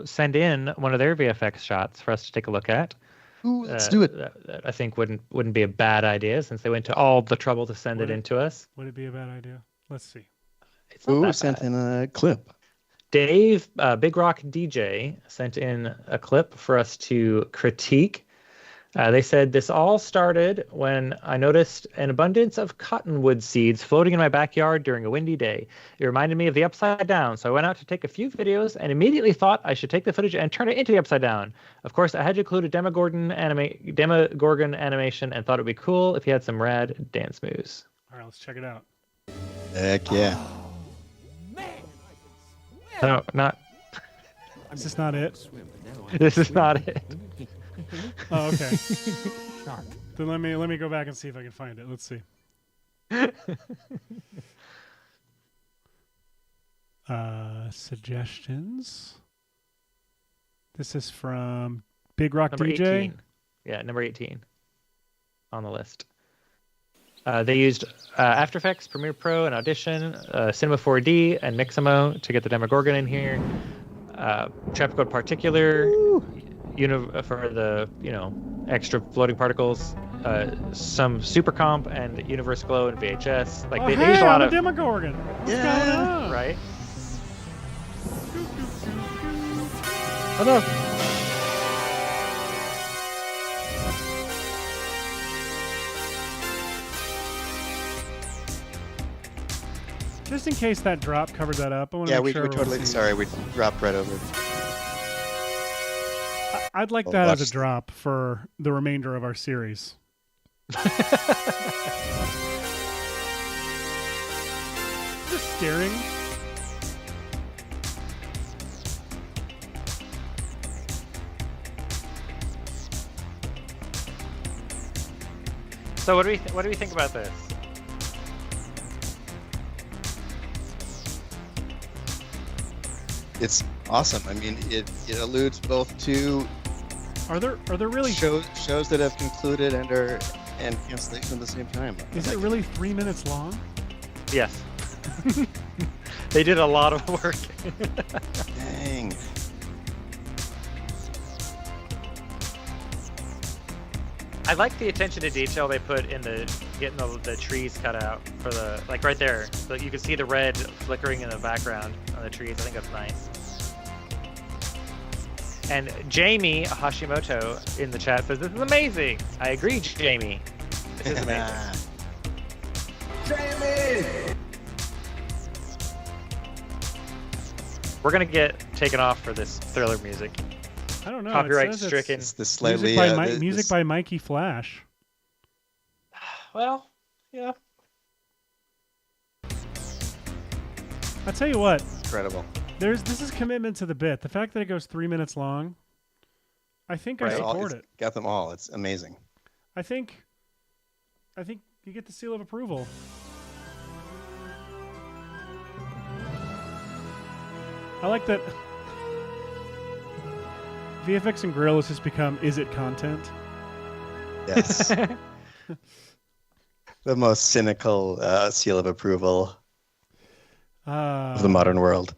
send in one of their VFX shots for us to take a look at. Ooh, let's do it. That I think wouldn't be a bad idea since they went to all the trouble to send it in to us. Would it be a bad idea? Let's see. Who sent in a clip? Dave, Big Rock DJ, sent in a clip for us to critique. They said, this all started when I noticed an abundance of cottonwood seeds floating in my backyard during a windy day. It reminded me of the Upside Down, so I went out to take a few videos and immediately thought I should take the footage and turn it into the Upside Down. Of course, I had to include a Demogorgon animation and thought it would be cool if he had some rad dance moves. All right, let's check it out. Heck yeah. No, not. Is this not it? This is not it. Oh, okay. Then let me go back and see if I can find it. Let's see. Suggestions. This is from Big Rock number DJ. 18. Yeah, number 18 on the list. They used After Effects, Premiere Pro, and Audition, Cinema 4D, and Mixamo to get the Demogorgon in here. Trap Code Particular for the extra floating particles. Some Super Comp and Universe Glow and VHS. Like they used a lot of Demogorgon. What's going on? Right. Oh no. Just in case that drop covered that up, I want to make sure we totally. Sorry, we dropped right over. I'd like that as a drop for the remainder of our series. Just staring. So what do we think about this? It's awesome. I mean, it alludes both to are there really shows that have concluded and cancellation at the same time. Is it really 3 minutes long? Yes. They did a lot of work. Dang. I like the attention to detail they put in getting the trees cut out for the, like right there. So you can see the red flickering in the background on the trees. I think that's nice. And Jamie Hashimoto in the chat says, this is amazing. I agree, Jamie. This is amazing. Jamie! We're going to get taken off for this thriller music. I don't know. Copyright stricken. It's the slightly, music by Mikey Flash. Well, yeah. I'll tell you what. Incredible. This is commitment to the bit. The fact that it goes 3 minutes long, I think I support it. Got them all. It's amazing. I think you get the seal of approval. I like that VFX and Grill has just become is it content? Yes. The most cynical seal of approval of the modern world.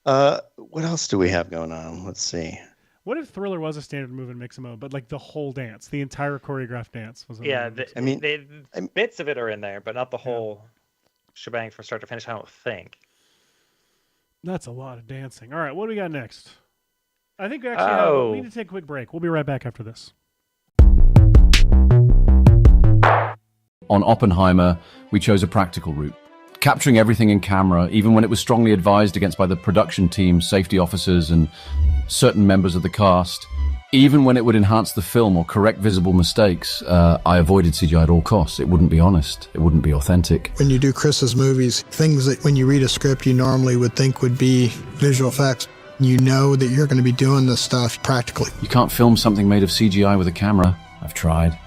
What else do we have going on? Let's see. What if Thriller was a standard move in Mixamo, but like the whole dance, the entire choreographed dance was? Bits of it are in there, but not the whole shebang from start to finish. I don't think. That's a lot of dancing. All right, what do we got next? I think we actually we need to take a quick break. We'll be right back after this. On Oppenheimer, we chose a practical route. Capturing everything in camera, even when it was strongly advised against by the production team, safety officers, and certain members of the cast. Even when it would enhance the film or correct visible mistakes, I avoided CGI at all costs. It wouldn't be honest. It wouldn't be authentic. When you do Chris's movies, things that when you read a script you normally would think would be visual effects, you know that you're going to be doing this stuff practically. You can't film something made of CGI with a camera. I've tried.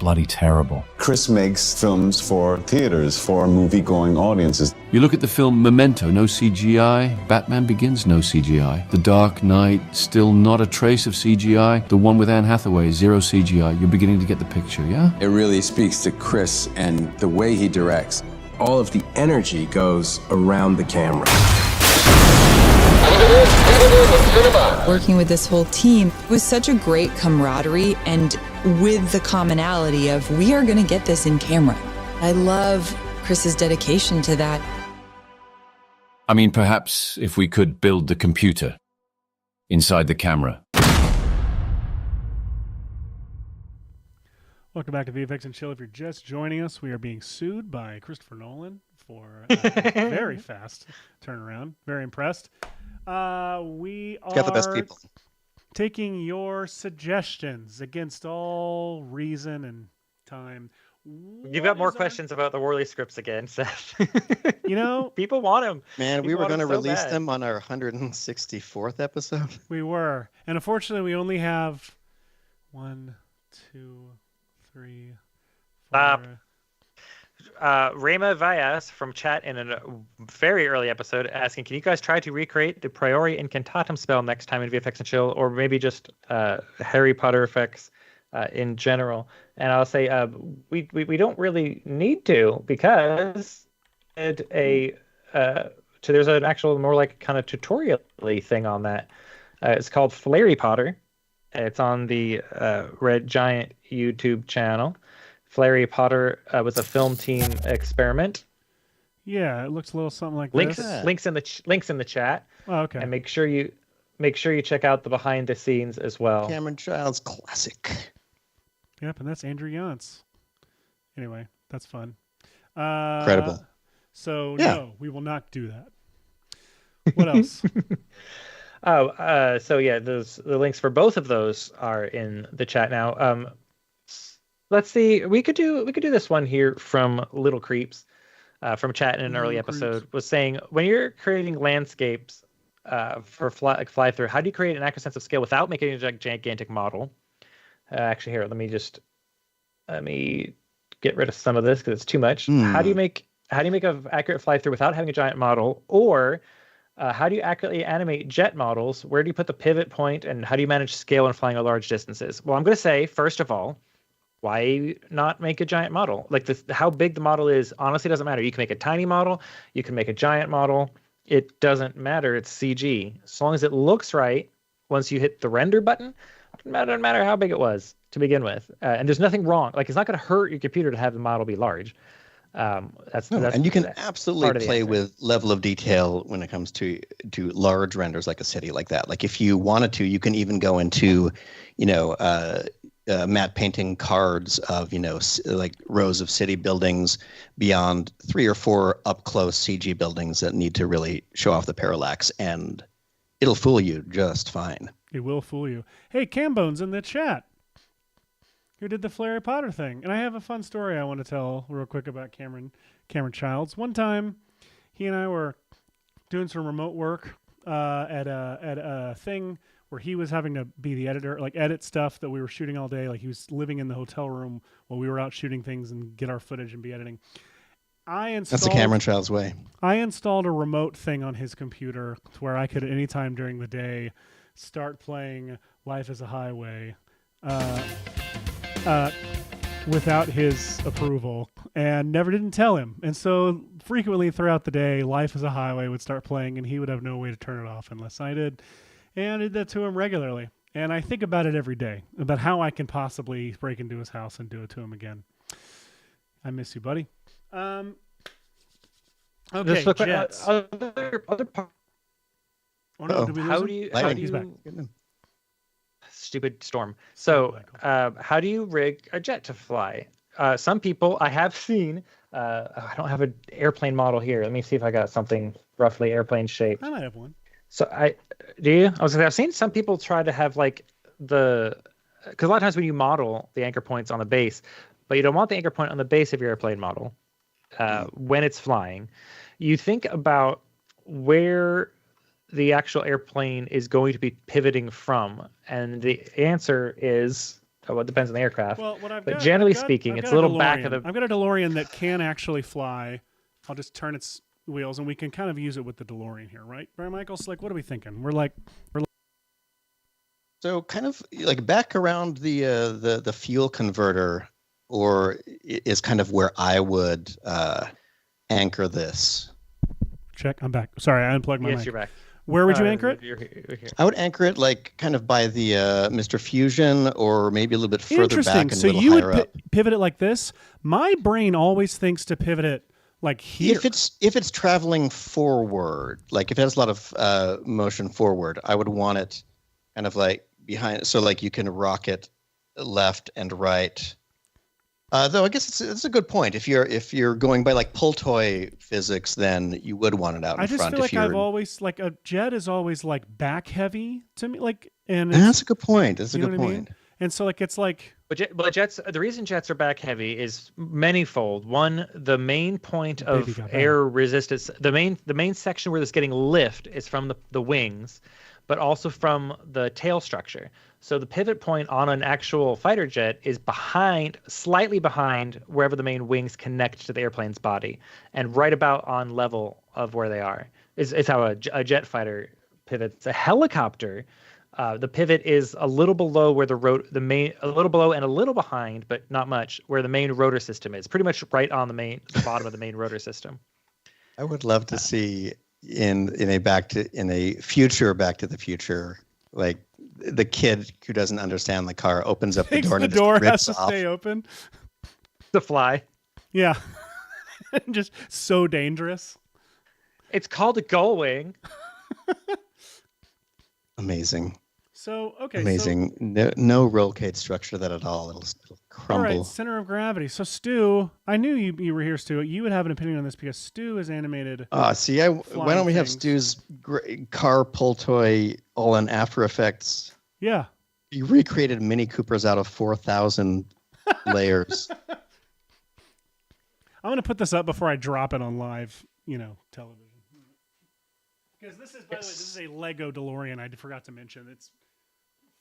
Bloody terrible. Chris makes films for theaters, for movie-going audiences. You look at the film Memento, no CGI. Batman Begins, no CGI. The Dark Knight, still not a trace of CGI. The one with Anne Hathaway, zero CGI. You're beginning to get the picture, yeah? It really speaks to Chris and the way he directs. All of the energy goes around the camera. Working with this whole team was such a great camaraderie, and with the commonality of we are going to get this in camera. I love Chris's dedication to that. I mean, perhaps if we could build the computer inside the camera. Welcome back to VFX and Chill. If you're just joining us, we are being sued by Christopher Nolan for a very fast turnaround. Very impressed. We are got the best people. Taking your suggestions against all reason and time. You've got more questions about the Worley scripts again, Seth. People want them. Man, we were going to release them on our 164th episode. We were. And unfortunately, we only have 1, 2, 3, 4. Rema Vallas from chat in a very early episode asking, can you guys try to recreate the Priori Incantatum spell next time in VFX and Chill, or maybe just Harry Potter effects in general? And I'll say we don't really need to, because there's an actual more like kind of tutorial-y thing on that. It's called Flary Potter. It's on the Red Giant YouTube channel. Flary Potter was a film team experiment. Yeah, it looks a little something like this. Yeah. Links in the chat. Oh, okay. And make sure you check out the behind the scenes as well. Cameron Childs classic. Yep, and that's Andrew Yance. Anyway, that's fun. Incredible. So no, we will not do that. What else? So yeah, the links for both of those are in the chat now. Let's see. We could do this one here from Little Creeps, from chat in an early episode, was saying, when you're creating landscapes for fly through, how do you create an accurate sense of scale without making a gigantic model? Actually, here, let me get rid of some of this because it's too much. How do you make an accurate fly through without having a giant model? Or how do you accurately animate jet models? Where do you put the pivot point, and how do you manage scale when flying at large distances? Well, I'm going to say, first of all, why not make a giant model? Like how big the model is, honestly, doesn't matter. You can make a tiny model. You can make a giant model. It doesn't matter. It's CG. As long as it looks right, once you hit the render button, it doesn't matter how big it was to begin with. And there's nothing wrong. Like, it's not going to hurt your computer to have the model be large. And you can absolutely play with level of detail when it comes to large renders like a city like that. Like if you wanted to, you can even go into, matte painting cards of, like rows of city buildings beyond 3 or 4 up close CG buildings that need to really show off the parallax, and it'll fool you just fine. It will fool you. Hey, Cambone's in the chat, who did the Harry Potter thing. And I have a fun story I want to tell real quick about Cameron Childs. One time, he and I were doing some remote work at a thing where he was having to be the editor, like edit stuff that we were shooting all day. Like he was living in the hotel room while we were out shooting things and get our footage and be editing. That's the Cameron Childs way. I installed a remote thing on his computer to where I could at any time during the day start playing Life is a Highway without his approval, and never didn't tell him. And so frequently throughout the day, Life is a Highway would start playing and he would have no way to turn it off unless I did. And I did that to him regularly. And I think about it every day, about how I can possibly break into his house and do it to him again. I miss you, buddy. Okay, Jets. Other part. Oh no, did we lose him? How do you stupid storm. So how do you rig a jet to fly? Some people I have seen, I don't have an airplane model here. Let me see if I got something roughly airplane shaped. I might have one. So do you? I've seen some people try to have like because a lot of times when you model the anchor points on the base, but you don't want the anchor point on the base of your airplane model when it's flying. You think about where the actual airplane is going to be pivoting from, and the answer is it depends on the aircraft. Well, generally speaking, it's a little back of the. I've got a DeLorean that can actually fly. I'll just turn its wheels, and we can kind of use it with the DeLorean here, right? Brian Michaels, like, what are we thinking? We're so kind of like back around the fuel converter, or is kind of where I would anchor this. Check. I'm back. Sorry, I unplugged my mic. Yes, you're back. Where would you anchor it? You're here. I would anchor it like kind of by the Mr. Fusion, or maybe a little bit further back and so a little you higher would up. Pivot it like this. My brain always thinks to pivot it like here. If it's traveling forward, like if it has a lot of motion forward, I would want it kind of like behind, so like you can rock it left and right. Though I guess it's a good point. If you're going by like pull toy physics, then you would want it out in front. I just feel like I've always like a jet is always like back heavy to me, like, and that's a good point. That's a good point. I mean? And so like it's like. But jets. The reason jets are back heavy is manifold. One, the main point of air resistance. The main section where it's getting lift is from the wings, but also from the tail structure. So the pivot point on an actual fighter jet is slightly behind wherever the main wings connect to the airplane's body, and right about on level of where they are. Is how a jet fighter pivots. A helicopter, the pivot is a little below where a little below and a little behind, but not much, where the main rotor system is. Pretty much right on the bottom of the main rotor system. I would love to see in a future Back to the Future, like the kid who doesn't understand the car opens up the door and the door has to stay open to fly. Yeah. Just so dangerous. It's called a gull wing. Amazing. So okay. Amazing. No roll cage structure that at all. It'll crumble. All right, center of gravity. So Stu, I knew you were here, Stu. You would have an opinion on this because Stu is animated. Why don't we have Stu's car pull toy all in After Effects? Yeah. He recreated Mini Coopers out of 4,000 layers. I'm going to put this up before I drop it on live, television. Because this is, by the way, this is a Lego DeLorean. I forgot to mention it's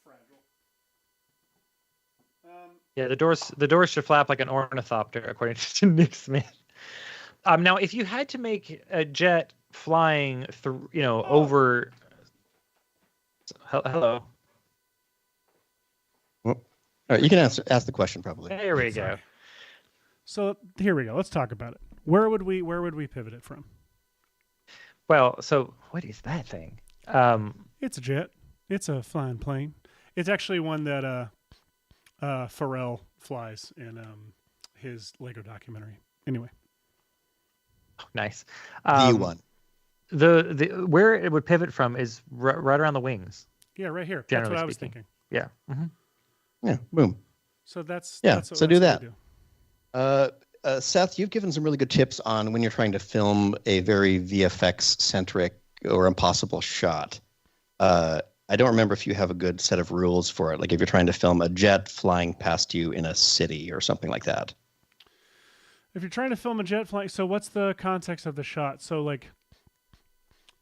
fragile. Yeah, the doors should flap like an ornithopter, according to Nick Smith. Now, if you had to make a jet flying through, over. Hello. Well, all right, you can ask the question probably. There we go. So here we go. Let's talk about it. Where would we pivot it from? Well, so what is that thing? It's a jet. It's a flying plane. It's actually one that Pharrell flies in his Lego documentary. Anyway. Nice. The one. The where it would pivot from is right around the wings. Yeah, right here. That's what I was thinking. Yeah. Yeah. Boom. So that's so do that. Seth, you've given some really good tips on when you're trying to film a very VFX centric or impossible shot. I don't remember if you have a good set of rules for it. Like if you're trying to film a jet flying past you in a city or something like that. If you're trying to film a jet flying, so what's the context of the shot? So like,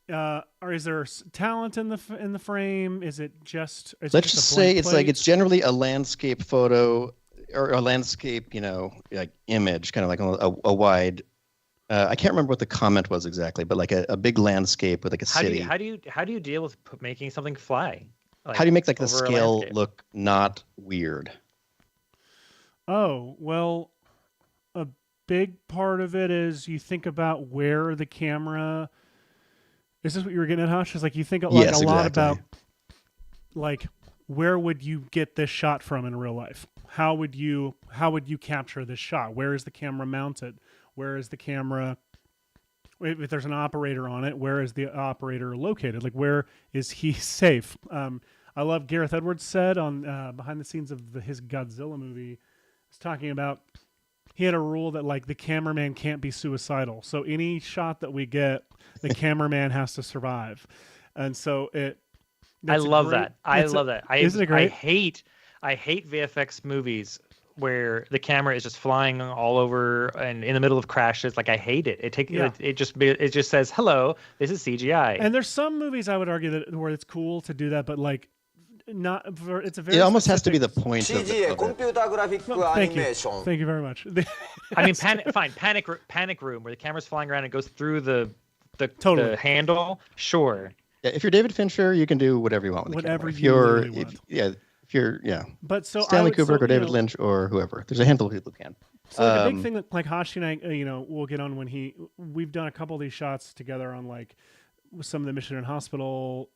or is there talent in the frame? Is it just? Let's just say it's generally a landscape photo or a landscape, like image, kind of like a wide. I can't remember what the comment was exactly, but like a big landscape with like a city. How do you deal with making something fly? Like, how do you make like the scale look not weird? Oh, well, a big part of it is you think about where the camera. Is this what you were getting at, Hush? Is like you think like a lot about like where would you get this shot from in real life? How would you capture this shot? Where is the camera mounted? Where is the camera? If there's an operator on it, where is the operator located? Like, where is he safe? I love Gareth Edwards said on behind the scenes of his Godzilla movie, was talking about he had a rule that like the cameraman can't be suicidal. So any shot that we get, the cameraman has to survive. And so I love that. Isn't it great? I hate VFX movies where the camera is just flying all over and in the middle of crashes. Like I hate it. It just says, hello, this is CGI. And there's some movies I would argue that where it's cool to do that, but like it's a very. It almost has to be the point of it. Thank you very much. I mean, panic room where the camera's flying around and goes through the handle. Sure. Yeah, if you're David Fincher, you can do whatever you want with the camera. If you're but so Stanley Kubrick or David Lynch or whoever, there's a handful of people who can. So like a big thing that like Hashi and I, we'll get on when we've done a couple of these shots together on like some of the Mission and Hospital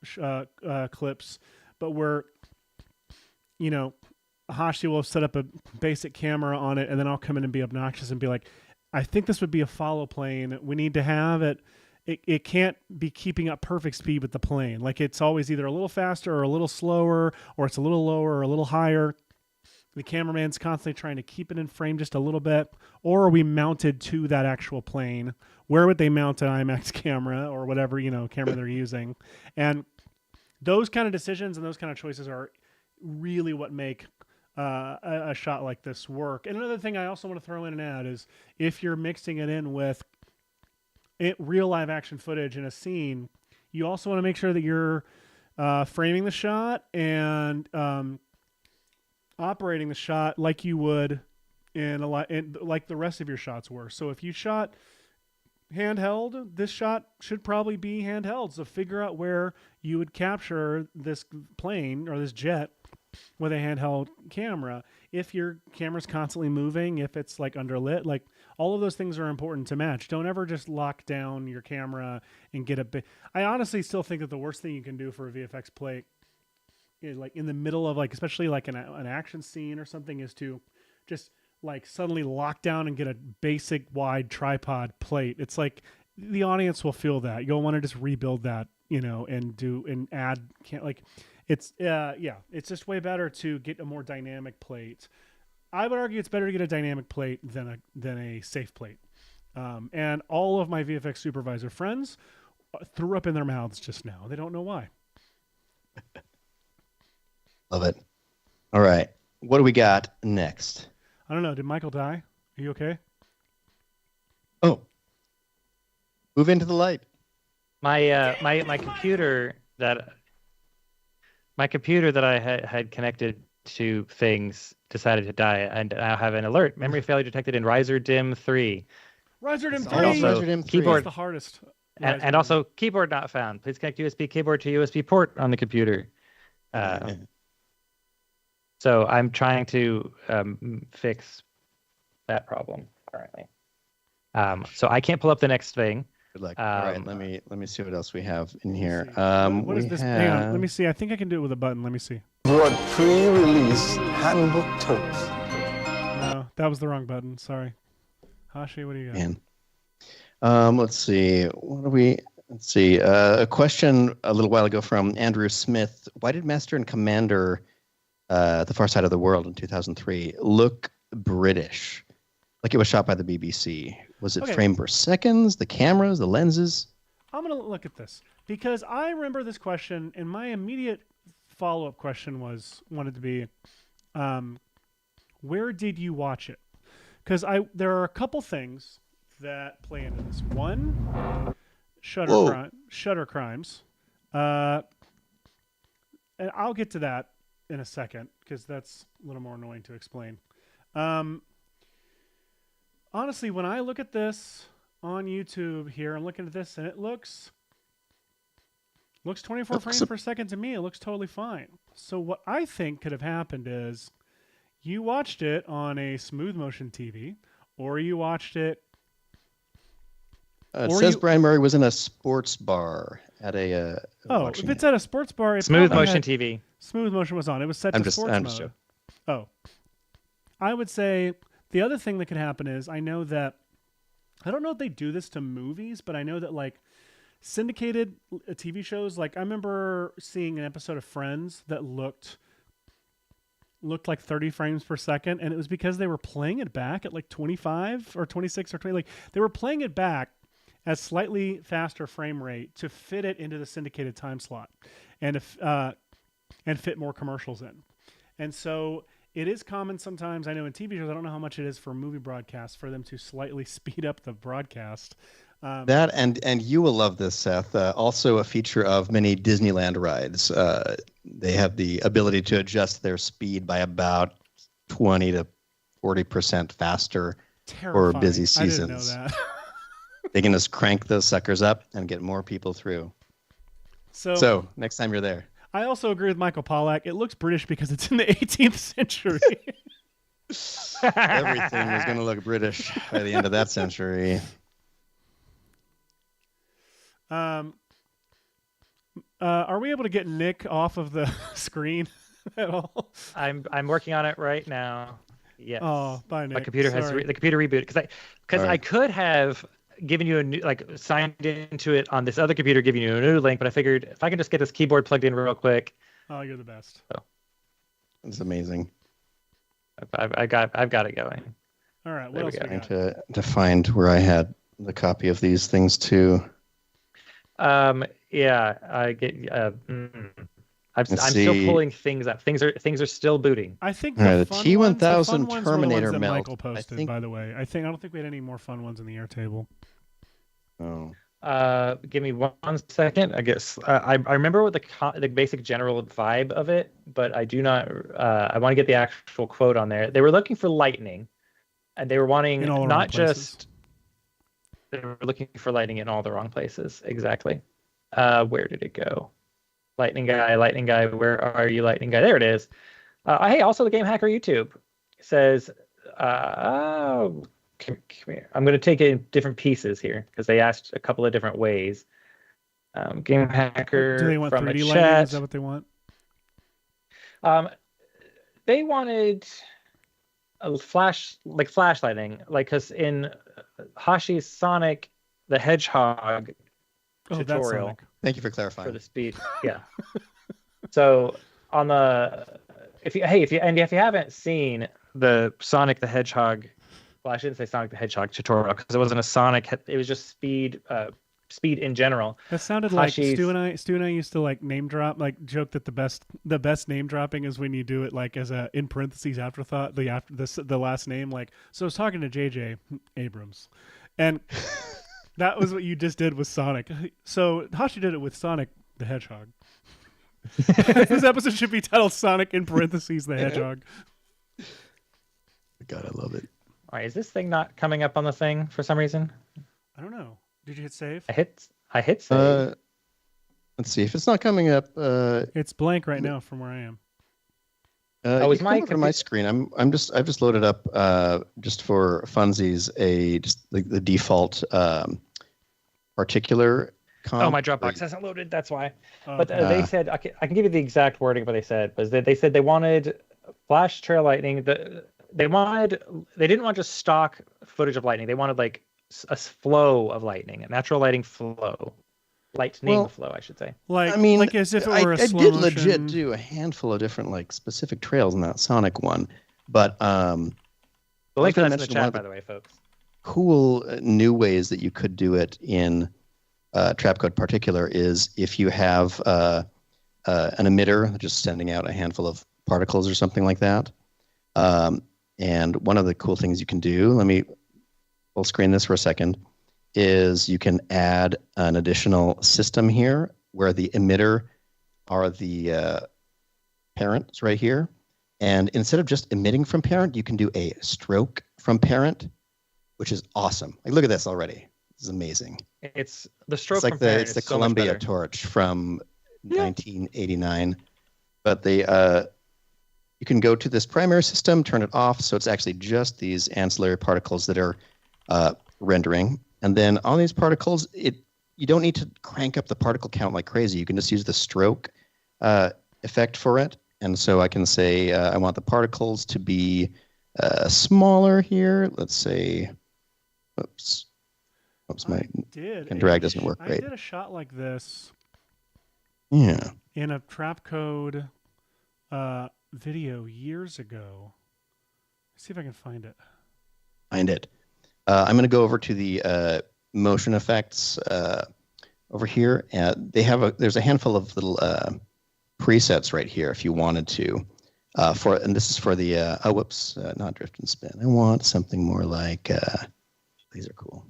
clips, but we're, Hashi will set up a basic camera on it, and then I'll come in and be obnoxious and be like, I think this would be a follow plane. We need to have it. It can't be keeping up perfect speed with the plane. Like it's always either a little faster or a little slower, or it's a little lower or a little higher. The cameraman's constantly trying to keep it in frame just a little bit. Or are we mounted to that actual plane? Where would they mount an IMAX camera or whatever, camera they're using? And those kind of decisions and those kind of choices are really what make a shot like this work. And another thing I also want to throw in and add is if you're mixing it in with real live action footage in a scene, you also want to make sure that you're framing the shot and operating the shot like you would like the rest of your shots were. So if you shot handheld, this shot should probably be handheld. So figure out where you would capture this plane or this jet with a handheld camera. If your camera's constantly moving, if it's like underlit, like all of those things are important to match. Don't ever just lock down your camera and get a bit. I honestly still think that the worst thing you can do for a VFX plate is like in the middle of like, especially like an action scene or something, is to just like suddenly lock down and get a basic wide tripod plate. It's like the audience will feel that. You'll want to just rebuild that, and add it's just way better to get a more dynamic plate. I would argue it's better to get a dynamic plate than a safe plate. And all of my VFX supervisor friends threw up in their mouths just now. They don't know why. Love it. All right. What do we got next? I don't know. Did Michael die? Are you okay? Oh. Move into the light. My computer that I had connected to things decided to die, and I have an alert. Memory failure detected in Riser DIMM 3. Riser DIMM 3. Riser DIMM 3. Keyboard. That's the hardest. And also keyboard not found. Please connect USB keyboard to USB port on the computer. So I'm trying to fix that problem currently. So I can't pull up the next thing. Good luck. All right, let me see what else we have in here. What is this? Hang on, let me see. I think I can do it with a button. Let me see. Brought pre-release handbook totes. No, that was the wrong button. Sorry. Hashi, what do you got? Man. Let's see. Let's see. A question a little while ago from Andrew Smith. Why did Master and Commander, The Far Side of the World in 2003, look British? Like it was shot by the BBC. Was it frame per seconds, the cameras, the lenses? I'm going to look at this because I remember this question, and my immediate follow-up question wanted to be, where did you watch it? Because there are a couple things that play into this. One, Shutter Crimes. And I'll get to that in a second because that's a little more annoying to explain. Honestly, when I look at this on YouTube here, I'm looking at this and it looks 24 frames per second to me. It looks totally fine. So what I think could have happened is you watched it on a smooth motion TV, or you watched it. It says Brian Murray was in a sports bar at a. If it's at a sports bar, smooth motion TV. Smooth motion was on. It was set to sports mode. Oh, I would say the other thing that could happen is I don't know if they do this to movies, but I know that like syndicated TV shows, like I remember seeing an episode of Friends that looked like 30 frames per second, and it was because they were playing it back at like 25 or 26 or 20. Like they were playing it back at slightly faster frame rate to fit it into the syndicated time slot and fit more commercials in. And so it is common sometimes, I know in TV shows, I don't know how much it is for movie broadcasts, for them to slightly speed up the broadcast. That and you will love this, Seth. Also a feature of many Disneyland rides. They have the ability to adjust their speed by about 20 to 40% faster for busy seasons. I didn't know that. They can just crank those suckers up and get more people through. So next time you're there. I also agree with Michael Pollack. It looks British because it's in the 18th century. Everything is going to look British by the end of that century. Are we able to get Nick off of the screen at all? I'm working on it right now. Yes. Oh, bye, Nick. My computer the computer rebooted because I could have given you a new, signed into it on this other computer, giving you a new link, but I figured if I can just get this keyboard plugged in real quick. Oh, you're the best. So. It's amazing. I've got it going. All right. What else we got? To find where I had the copy of these things too. Yeah, I get. I'm still pulling things up. Things are still booting. I think the T1000 Terminator that melt. Michael posted, by the way. I don't think we had any more fun ones in the Airtable. Oh. Give me one second. I guess I remember what the basic general vibe of it, but I do not. I want to get the actual quote on there. They were looking for lightning, and they were wanting not just. They were looking for lightning in all the wrong places. Exactly. Where did it go? Lightning guy, where are you, lightning guy? There it is. Hey, also the Game Hacker YouTube says, come here. I'm going to take it in different pieces here because they asked a couple of different ways. Game Hacker. Do they want from 3D a lighting? chat. Is that what they want? They wanted a flash lighting, because in Hashi's Sonic the Hedgehog tutorial. Thank you for clarifying. For the speed, yeah. So on if you haven't seen the Sonic the Hedgehog, well, I shouldn't say Sonic the Hedgehog tutorial because it wasn't a Sonic. It was just speed in general. That sounded Hashi's... like Stu and I used to name drop, joke that the best name dropping is when you do it as a in parentheses afterthought, the last name. So I was talking to JJ Abrams, and that was what you just did with Sonic. So Hashi did it with Sonic the Hedgehog. This episode should be titled Sonic in parentheses the Hedgehog. God, I love it. All right, is this thing not coming up on the thing for some reason? I don't know. Did you hit save? I hit save. Let's see if it's not coming up. It's blank right now from where I am. Is my screen? I've just loaded up just for funsies the default particular. My Dropbox hasn't loaded. That's why. But they said I can give you the exact wording of what they said. Was that they said they wanted flash trail lightning. They didn't want just stock footage of lightning. They wanted a flow of lightning, a natural lighting flow. Lightning flow, I should say. Like, I mean, like as if it were a slow I did motion. legit do a handful of different like specific trails in that Sonic one, but the link to that's in the chat, by the way, folks. Cool new ways that you could do it in Trapcode Particular is if you have an emitter just sending out a handful of particles or something like that. And one of the cool things you can do, let me full screen this for a second, is you can add an additional system here where the emitter are the parents right here. And instead of just emitting from parent, you can do a stroke from parent, which is awesome. Like, look at this already. This is amazing. It's the stroke from parent. It's the so Columbia torch from 1989. But you can go to this primary system, turn it off, so it's actually just these ancillary particles that are rendering. And then on these particles, you don't need to crank up the particle count like crazy. You can just use the stroke effect for it. And so I can say I want the particles to be smaller here. Let's say, oops, my drag doesn't work great. I did a shot like this. Yeah. In a Trapcode video years ago. Let's see if I can find it. Find it. I'm going to go over to the motion effects over here. There's a handful of little presets right here if you wanted to. And this is for the not drift and spin. I want something more like these are cool.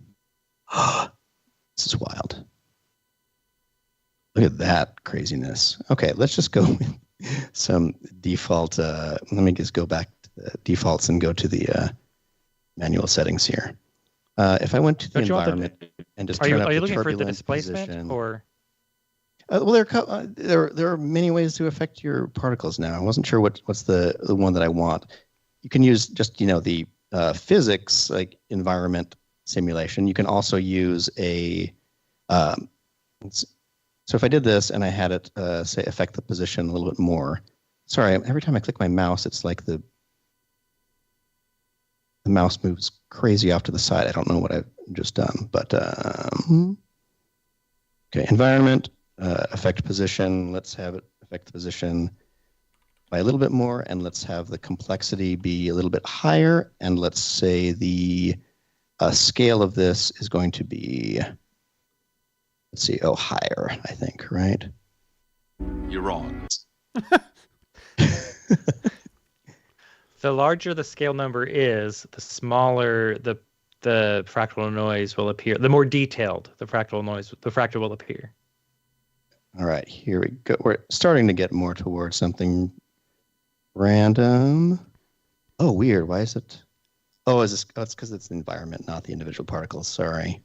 This is wild. Look at that craziness. Okay, let's just go with some default. Let me just go back to the defaults and go to the manual settings here. If I went to the environment and just turn up the turbulent position. Are you looking for the displacement or? Well, there are many ways to affect your particles now. I wasn't sure what's the one that I want. You can use just the physics like environment simulation. You can also use a. So if I did this and I had it say affect the position a little bit more. Sorry, every time I click my mouse, it's like the mouse moves crazy off to the side. I don't know what I've just done, but okay, environment, affect position. Let's have it affect the position by a little bit more, and let's have the complexity be a little bit higher, and let's say the scale of this is going to be, let's see, higher, I think, right? You're wrong. The larger the scale number is, the smaller the fractal noise will appear. The more detailed the fractal will appear. All right, here we go. We're starting to get more towards something random. Oh, weird. Why is it? Oh, is this? Oh, it's because it's the environment, not the individual particles. Sorry,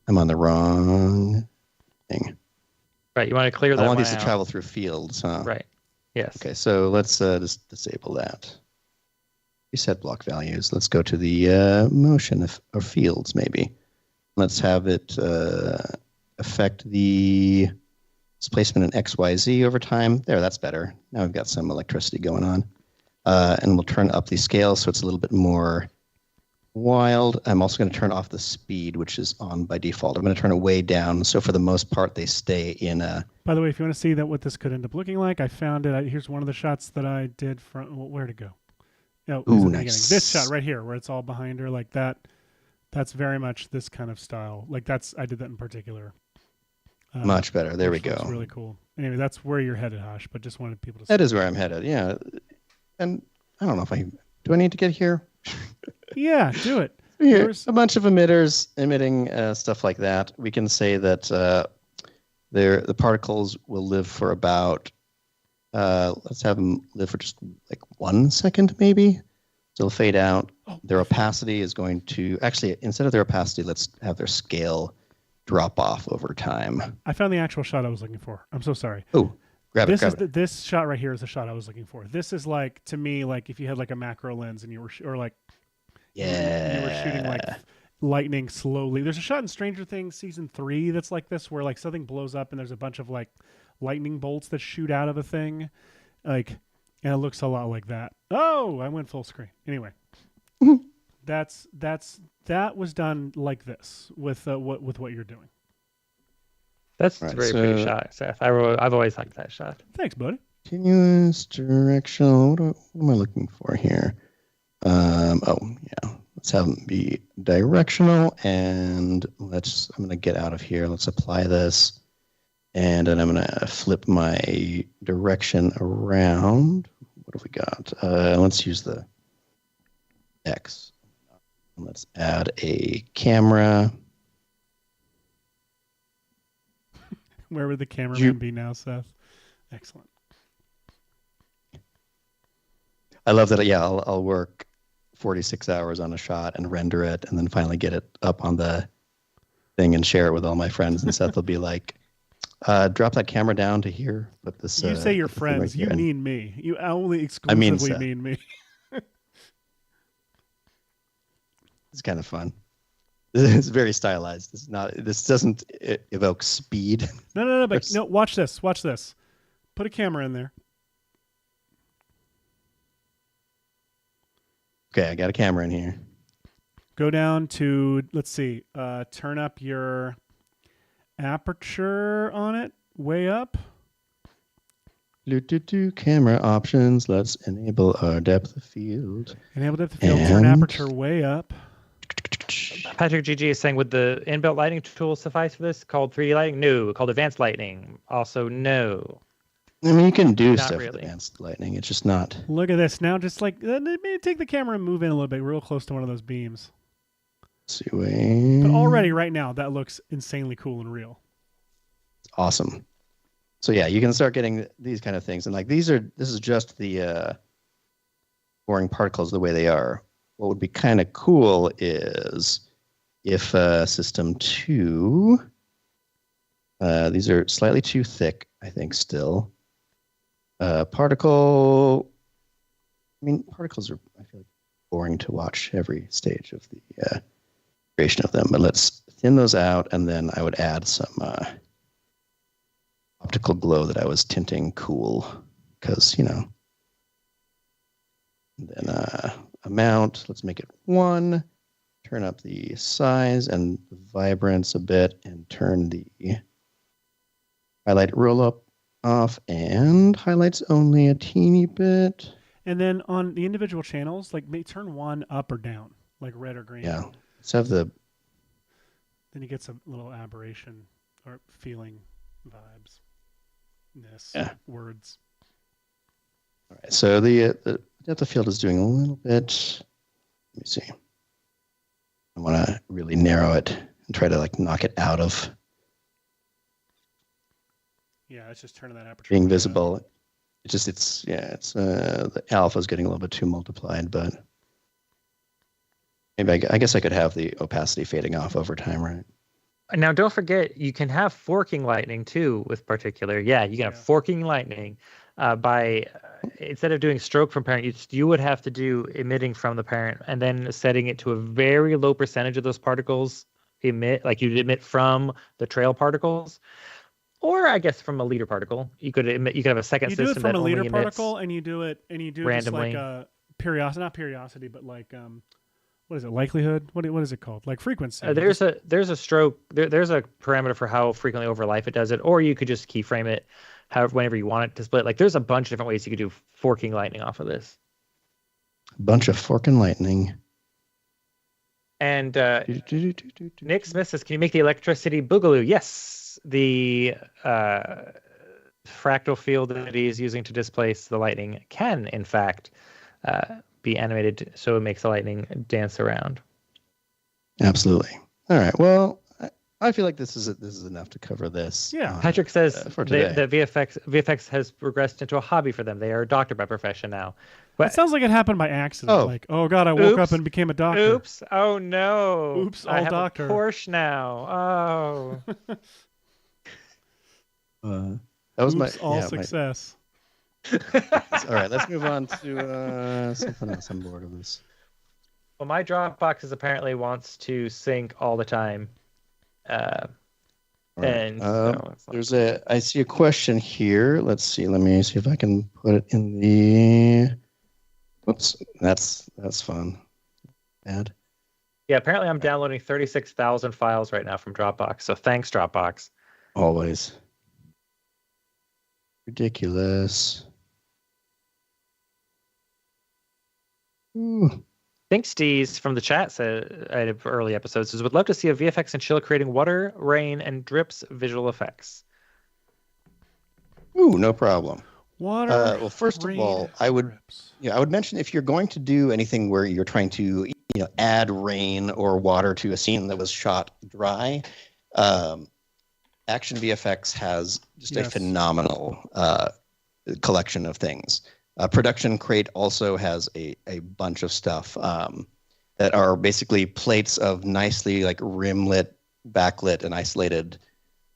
I'm on the wrong thing. Right, you want to clear that. I want one these out. to travel through fields, huh? Right. Yes. Okay, so let's just disable that. Reset block values. Let's go to the motion or fields, maybe. Let's have it affect the displacement in XYZ over time. There, that's better. Now we've got some electricity going on. And we'll turn up the scale so it's a little bit more wild. I'm also going to turn off the speed, which is on by default. I'm going to turn it way down. So for the most part, they stay in a... By the way, if you want to see what this could end up looking like, I found it. Here's one of the shots that I did from... Well, where'd it go? No, ooh, nice. This shot right here, where it's all behind her like that. That's very much this kind of style. Like I did that in particular. Much better. There we go. It's really cool. Anyway, that's where you're headed, Hash, but just wanted people to see. That is where I'm headed, yeah. And I don't know if do I need to get here? Yeah, do it. Here's a bunch of emitters emitting stuff like that. We can say that the particles will live for about, let's have them live for just like 1 second maybe. So they'll fade out. Their opacity is going to, actually, instead of their opacity, let's have their scale drop off over time. I found the actual shot I was looking for. I'm so sorry. Oh, grab it. This shot right here is the shot I was looking for. This is like, to me, like if you had like a macro lens and you were, or like, yeah, you were shooting like lightning slowly. There's a shot in Stranger Things season 3 that's like this, where like something blows up and there's a bunch of like lightning bolts that shoot out of a thing, like, and it looks a lot like that. Oh, I went full screen. Anyway, That was done like this with what you're doing. That's a very pretty shot, Seth. I've always liked that shot. Thanks, buddy. Continuous directional. What am I looking for here? Let's have them be directional, and I'm going to get out of here. Let's apply this, and then I'm going to flip my direction around. What have we got? Let's use the X. Let's add a camera. Where would the cameraman be now, Seth? Excellent. I love that. Yeah, I'll work 46 hours on a shot and render it, and then finally get it up on the thing and share it with all my friends. And Seth will be like, "Drop that camera down to here." But this. You say your friends. Right, you mean me. You only exclusively mean me. It's kind of fun. It's very stylized. This doesn't evoke speed. No. But no, watch this. Watch this. Put a camera in there. Okay, I got a camera in here. Go down to, let's see, turn up your aperture on it way up. Camera options. Let's enable our depth of field. Enable depth of field. Turn aperture way up. Patrick GG is saying, would the inbuilt lighting tool suffice for this? Called 3D lighting? No. Called advanced lighting? Also no. I mean, you can do stuff with advanced lighting. It's just not. Look at this now. Just like maybe take the camera and move in a little bit, real close to one of those beams. But already, right now, that looks insanely cool and real. It's awesome. So yeah, you can start getting these kind of things, and like this is just the boring particles the way they are. What would be kind of cool is if System 2. These are slightly too thick, I think, still. Particles are, I feel like, boring to watch every stage of the creation of them. But let's thin those out, and then I would add some optical glow that I was tinting cool, because, And then amount, let's make it 1. Turn up the size and the vibrance a bit, and turn the highlight roll up off, and highlights only a teeny bit. And then on the individual channels, like turn one up or down, like red or green. Yeah. Let's have the. Then you get some little aberration or feeling vibes. Words. All right. So the depth of field is doing a little bit. Let me see. I want to really narrow it and try to knock it out of. Yeah, it's just turning that aperture. Being visible. It's the alpha is getting a little bit too multiplied, but maybe I guess I could have the opacity fading off over time, right? Now, don't forget, you can have forking lightning too with particular. Yeah, you can have forking lightning instead of doing stroke from parent, you would have to do emitting from the parent and then setting it to a very low percentage of those particles emit, like you'd emit from the trail particles. Or I guess from a leader particle, you could have a second system that only emits. You do it from a leader particle, and you do it randomly. Just like not periodicity, but like what is it? Likelihood? What is it called? Like frequency. There's a stroke. There's a parameter for how frequently over life it does it, or you could just keyframe it, whenever you want it to split. Like there's a bunch of different ways you could do forking lightning off of this. A bunch of forking lightning. And Nick Smith says, "Can you make the electricity boogaloo?" Yes. The fractal field that he's using to displace the lightning can, in fact, be animated so it makes the lightning dance around. Absolutely. All right. Well, I feel like this is enough to cover this. Yeah. Patrick says that VFX has regressed into a hobby for them. They are a doctor by profession now. But it sounds like it happened by accident. Like, oh God, I woke up and became a doctor. Oops. Oh no. Oops. I have doctor. A Porsche now. Oh. That was success. All right, let's move on to something else. I'm bored of this. Well, my Dropbox apparently wants to sync all the time. I see a question here. Let's see. Let me see if I can put it in the. Whoops, that's fun. add. Yeah, apparently I'm downloading 36,000 files right now from Dropbox. So thanks, Dropbox. Always. Ridiculous. Ooh. Think Steez from the chat said at early episodes says, would love to see a VFX and Chill creating water, rain, and drips visual effects. Ooh, no problem. Water. Well, first of all, I would mention if you're going to do anything where you're trying to add rain or water to a scene that was shot dry, Action VFX has just a phenomenal collection of things. Production Crate also has a bunch of stuff that are basically plates of nicely rimlit, backlit, and isolated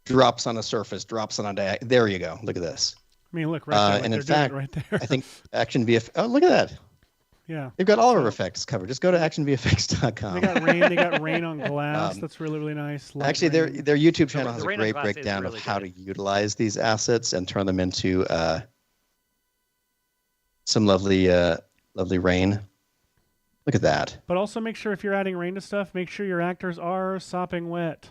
drops on a surface, drops on a there you go. Look at this. I mean, look right there. And in fact, right there. I think Action VFX. Oh, look at that. Yeah. They've got all our effects covered. Just go to actionvfx.com. They got rain. They got rain on glass. That's really, really nice. Actually, their YouTube channel has a great breakdown of how to utilize these assets and turn them into some lovely rain. Look at that. But also make sure if you're adding rain to stuff, make sure your actors are sopping wet.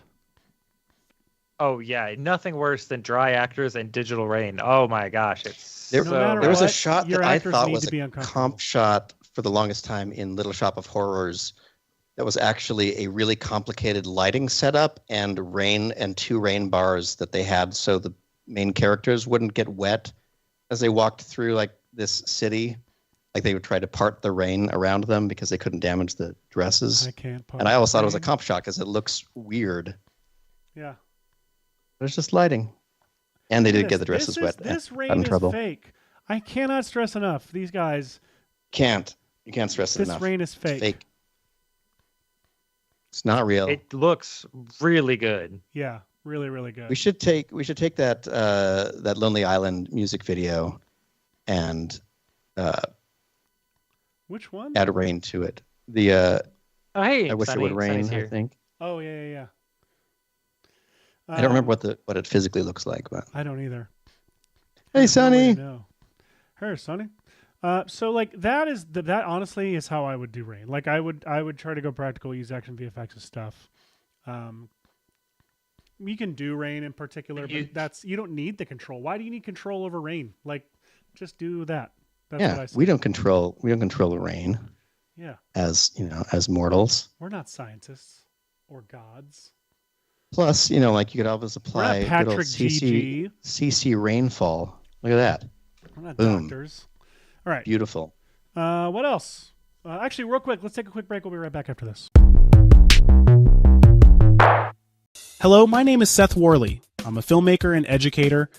Oh yeah, nothing worse than dry actors and digital rain. Oh my gosh, there was a shot that I thought was a comp shot for the longest time in Little Shop of Horrors. That was actually a really complicated lighting setup and rain and 2 rain bars that they had so the main characters wouldn't get wet as they walked through this city. They would try to part the rain around them because they couldn't damage the dresses. And I always thought it was a comp shot because it looks weird. Yeah. There's just lighting. And they did get the dresses wet. This rain is fake. I cannot stress enough. These guys. You can't stress it enough. This rain is fake. It's fake. It's not real. It looks really good. Yeah, really, really good. We should take that that Lonely Island music video and which one? Add rain to it. The hey, I wish it would rain, I think. Oh yeah. I don't remember what it physically looks like, but I don't either. Hey, Sonny. No. Her, Sonny. So that honestly is how I would do rain. I would try to go practical, use Action VFX's stuff. You can do rain in particular, but you don't need the control. Why do you need control over rain? Just do that. That's what I say. we don't control the rain. Yeah. As mortals. We're not scientists or gods. Plus, you could always apply Patrick CC rainfall. Look at that. We're not Boom. doctors. All right. Beautiful. What else? Actually, real quick, let's take a quick break. We'll be right back after this. Hello, my name is Seth Worley. I'm a filmmaker and educator,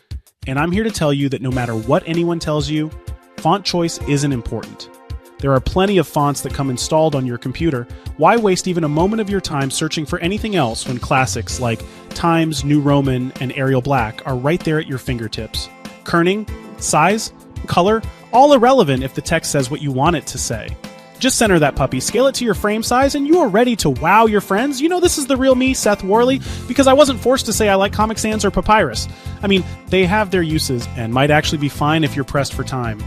and I'm here to tell you that no matter what anyone tells you, font choice isn't important. There are plenty of fonts that come installed on your computer. Why waste even a moment of your time searching for anything else when classics like Times New Roman and Arial Black are right there at your fingertips? Kerning, size, color, all irrelevant if the text says what you want it to say. Just center that puppy, scale it to your frame size, and you are ready to wow your friends. You know this is the real me, Seth Worley, because I wasn't forced to say I like Comic Sans or Papyrus. I mean, they have their uses and might actually be fine if you're pressed for time.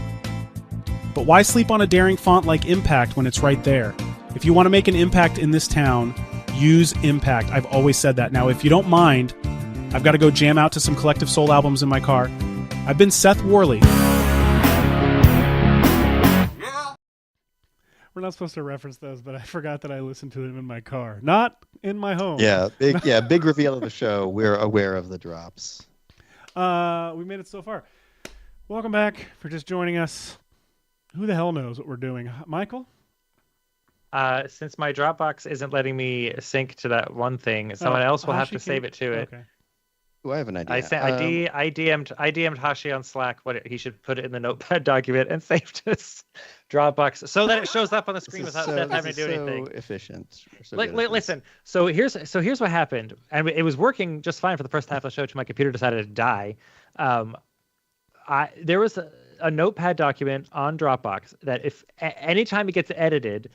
But why sleep on a daring font like Impact when it's right there? If you want to make an impact in this town, use Impact. I've always said that. Now, if you don't mind, I've got to go jam out to some Collective Soul albums in my car. I've been Seth Worley. We're not supposed to reference those, but I forgot that I listened to them in my car, not in my home. Yeah, big reveal of the show. We're aware of the drops. We made it so far. Welcome back for just joining us. Who the hell knows what we're doing? Michael? Since my Dropbox isn't letting me sync to that one thing, someone else will have to save it to it. Okay. Ooh, I have an idea. I DM'd Hashi on Slack what he should put it in the notepad document and save to Dropbox so that it shows up on the screen without having to do anything. Efficient. Listen, so here's what happened, and it was working just fine for the first half of the show until my computer decided to die. There was a notepad document on Dropbox that if anytime it gets edited,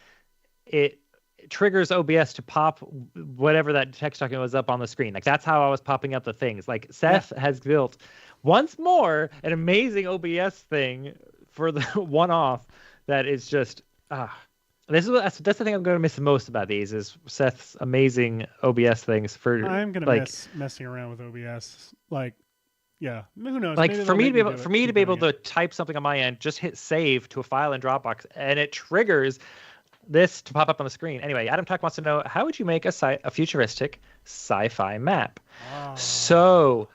it triggers OBS to pop whatever that text document was up on the screen. That's how I was popping up the things. Seth has built once more an amazing OBS thing for the one-off that is just That's the thing I'm going to miss the most about these is Seth's amazing OBS things. I'm going to miss messing around with OBS. Like, yeah, who knows? Like for me to be able to type something on my end, just hit save to a file in Dropbox, and it triggers this to pop up on the screen. Anyway, Adam Tuck wants to know, how would you make a futuristic sci-fi map? So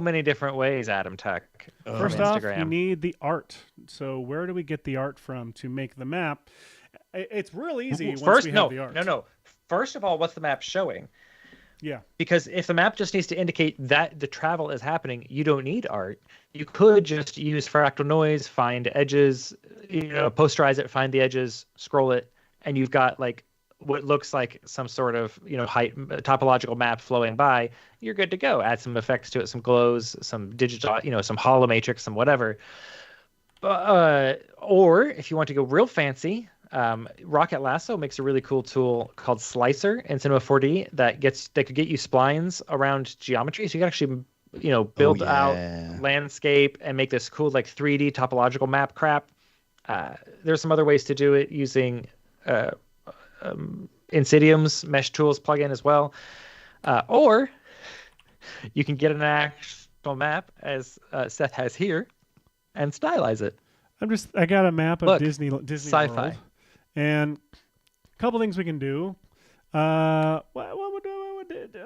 many different ways, Adam Tuck. First off, you need the art. So where do we get the art from to make the map? It's real easy once we have the art. No. First of all, what's the map showing? Yeah. Because if the map just needs to indicate that the travel is happening, you don't need art. You could just use fractal noise, find edges, posterize it, find the edges, scroll it, and you've got like what looks like some sort of height topological map flowing by. You're good to go. Add some effects to it, some glows, some digital, some holomatrix, some whatever. Or if you want to go real fancy, Rocket Lasso makes a really cool tool called Slicer in Cinema 4D that could get you splines around geometry, so you can actually build out landscape and make this cool like 3D topological map crap. There's some other ways to do it using Insidium's mesh tools plugin as well, or you can get an actual map as Seth has here and stylize it. I got a map of Disney Sci-fi World, and a couple things we can do.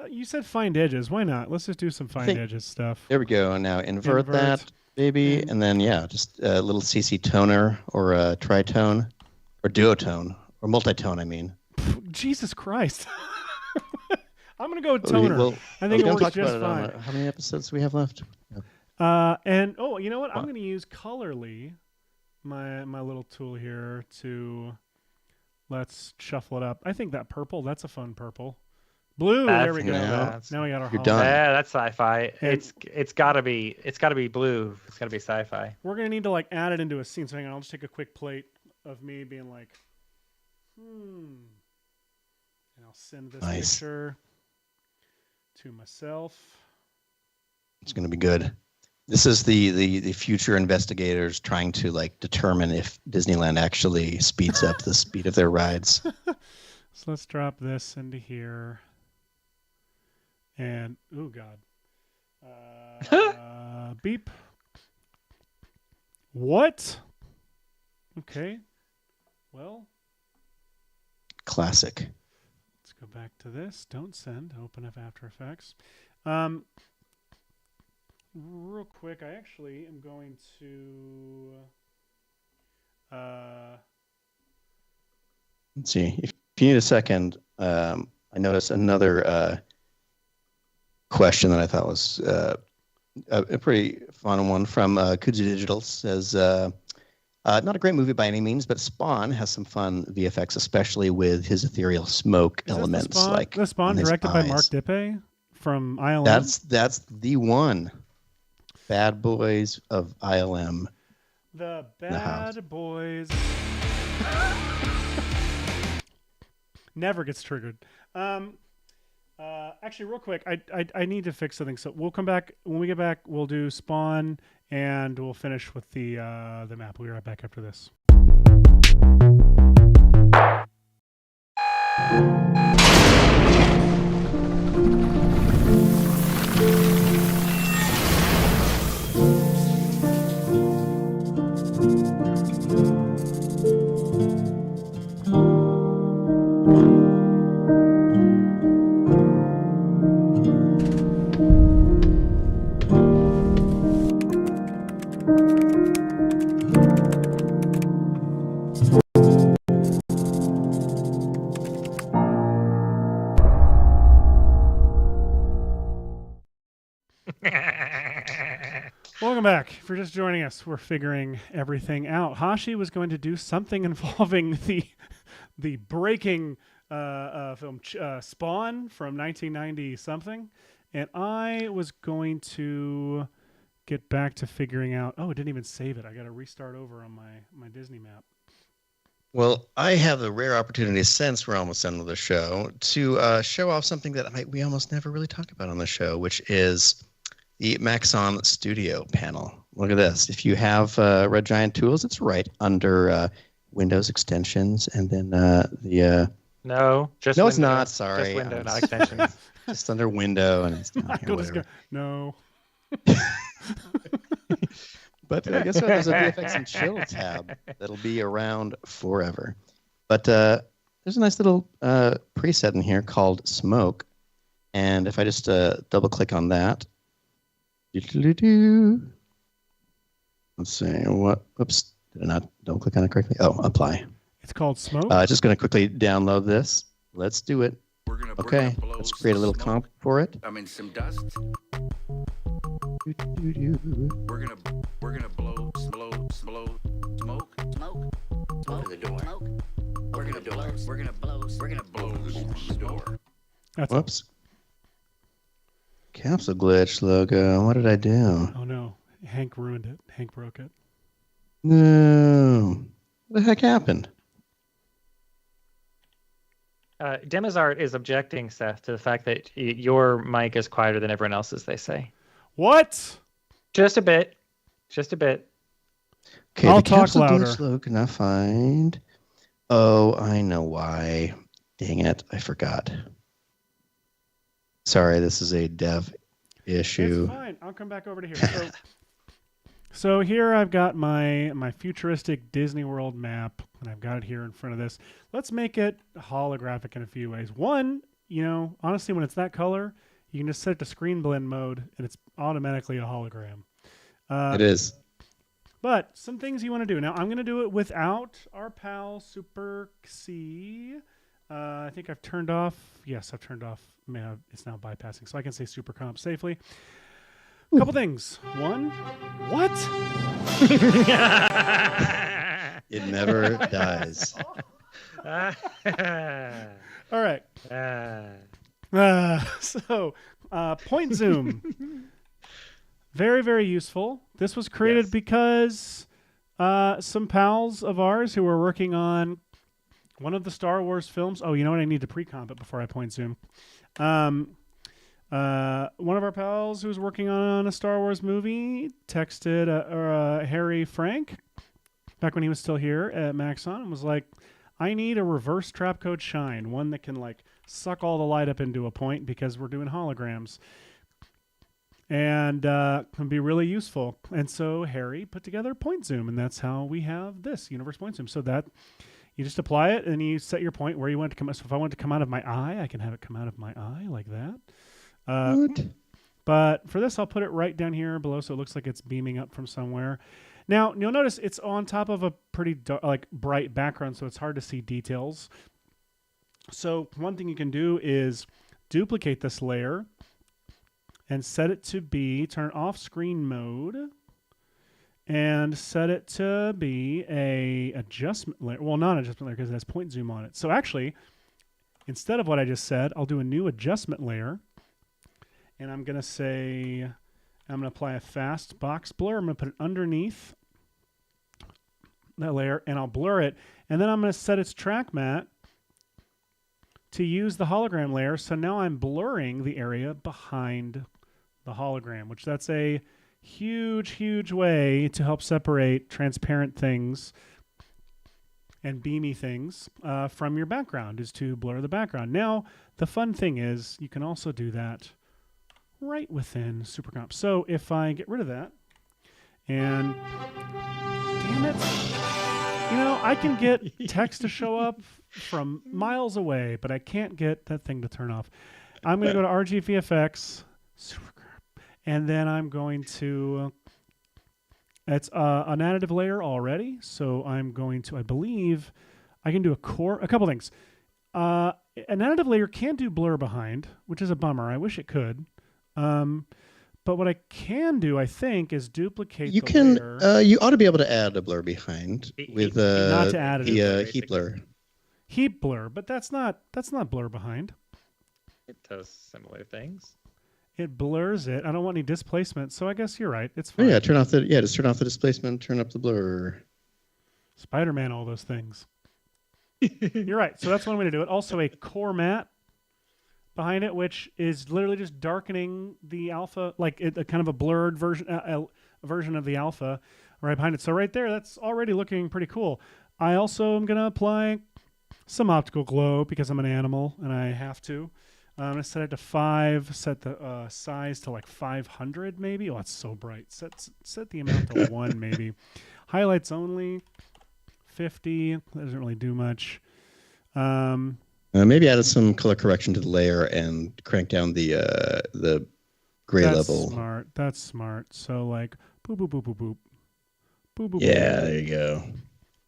You said find edges. Why not? Let's just do some find edges stuff. There we go. Now invert that, baby, and then just a little CC toner or a tritone or duotone or multitone. I mean, Jesus Christ. I'm gonna go with toner. I think it works just fine. How many episodes do we have left? And you know what? I'm gonna use Colorly, my little tool here to let's shuffle it up. I think that purple. That's a fun purple. Blue. There we go. Now we got our. You're done. Yeah, that's sci-fi. It's gotta be blue. It's gotta be sci-fi. We're gonna need to like add it into a scene. So hang on, I'll just take a quick plate of me being like, and I'll send this picture to myself. It's gonna be good. This is the future investigators trying to like determine if Disneyland actually speeds up the speed of their rides. So let's drop this into here. And oh god. Beep. What? Okay. Well. Classic. Let's go back to this. Don't send. Open up After Effects. Real quick, I actually am going to let's see. If you need a second, I noticed another question that I thought was a pretty fun one from Kudzu Digital. Says, not a great movie by any means, but Spawn has some fun VFX, especially with his ethereal smoke elements. Like the Spawn directed by Mark Dippe from ILM. That's the one. Bad Boys of ILM. The Bad Boys. Never gets triggered. Actually, real quick, I need to fix something. So we'll come back. When we get back, we'll do Spawn, and we'll finish with the map. We'll be right back after this. Welcome back. If you're just joining us, we're figuring everything out. Hashi was going to do something involving the breaking film Spawn from 1990 something, and I was going to get back to figuring out. Oh, it didn't even save it. I got to restart over on my Disney map. Well, I have the rare opportunity, since we're almost done with the show, to show off something that we almost never really talked about on the show, which is the Maxon Studio panel. Look at this. If you have Red Giant Tools, it's right under Windows extensions, and then the. No, just no, window. it's not. Sorry, just window, not extensions. Just under window, and it's down Michael here. just go, no. But guess what? There's a VFX and Chill tab that'll be around forever. But there's a nice little preset in here called Smoke, and if I just double click on that, let's see what. Oops, did I not double click on it correctly? Oh, apply. It's called Smoke. Just going to quickly download this. Let's do it. Okay, let's create a little comp for it. I mean, some dust. We're gonna blow smoke. Open the door. We're gonna blow the door. Whoops. Capsule glitch logo. What did I do? Oh no, Hank ruined it. Hank broke it. No. What the heck happened? Demazart is objecting, Seth, to the fact that your mic is quieter than everyone else's, they say. What? Just a bit. Just a bit. Okay, I'll the talk capsule louder. glitch logo can I find? Oh, I know why. Dang it, I forgot. Sorry, this is a dev issue. It's fine. I'll come back over to here. So here I've got my futuristic Disney World map, and I've got it here in front of this. Let's make it holographic in a few ways. One, honestly, when it's that color, you can just set it to screen blend mode, and it's automatically a hologram. It is. But some things you want to do. Now, I'm going to do it without our pal Super C. I think I've turned off. Yes, I've turned off. It's now bypassing, so I can say Super Comp safely. A couple things. One, what? It never dies. All right. So, point zoom. Very, very useful. This was created because some pals of ours who were working on one of the Star Wars films. Oh, you know what? I need to pre-comp it before I point zoom. One of our pals who was working on a Star Wars movie texted Harry Frank back when he was still here at Maxon and was like, I need a reverse trapcode shine, one that can suck all the light up into a point because we're doing holograms. And can be really useful. And so Harry put together point zoom, and that's how we have this universe point zoom. So that you just apply it and you set your point where you want it to come. So if I want it to come out of my eye, I can have it come out of my eye like that. But for this, I'll put it right down here below so it looks like it's beaming up from somewhere. Now, you'll notice it's on top of a pretty bright background, so it's hard to see details. So one thing you can do is duplicate this layer and set it to be, turn off screen mode, and set it to be a adjustment layer. Well, not an adjustment layer because it has point zoom on it. So actually, instead of what I just said, I'll do a new adjustment layer. And I'm going to say, I'm going to apply a fast box blur. I'm going to put it underneath that layer, and I'll blur it. And then I'm going to set its track matte to use the hologram layer. So now I'm blurring the area behind the hologram, which that's a huge, huge way to help separate transparent things and beamy things from your background, is to blur the background. Now, the fun thing is you can also do that right within SuperComp. So if I get rid of that, and damn it, I can get text to show up from miles away, but I can't get that thing to turn off. I'm going to go to RGVFX, and then I'm going to, it's an additive layer already, so I'm going to, I believe, I can do a couple things. An additive layer can't do blur behind, which is a bummer. I wish it could. But what I can do, I think, is duplicate the layer. You ought to be able to add a blur behind with not to add the heat blur. Heat blur, but that's not blur behind. It does similar things. It blurs it. I don't want any displacement, so I guess you're right. It's fine. Oh, yeah, just turn off the displacement, turn up the blur. Spider-Man, all those things. You're right. So that's one way to do it. Also, a core matte behind it, which is literally just darkening the alpha, like a kind of a blurred version of the alpha right behind it. So right there, that's already looking pretty cool. I also am going to apply some optical glow because I'm an animal and I have to. I'm going to set it to 5, set the size to like 500 maybe. Oh, it's so bright. Set the amount to 1 maybe. Highlights only, 50. That doesn't really do much. Maybe add some color correction to the layer and crank down the gray level. That's smart. So like boop, boop, boop, boop, boop. Boop, boop, yeah, boop. There you go.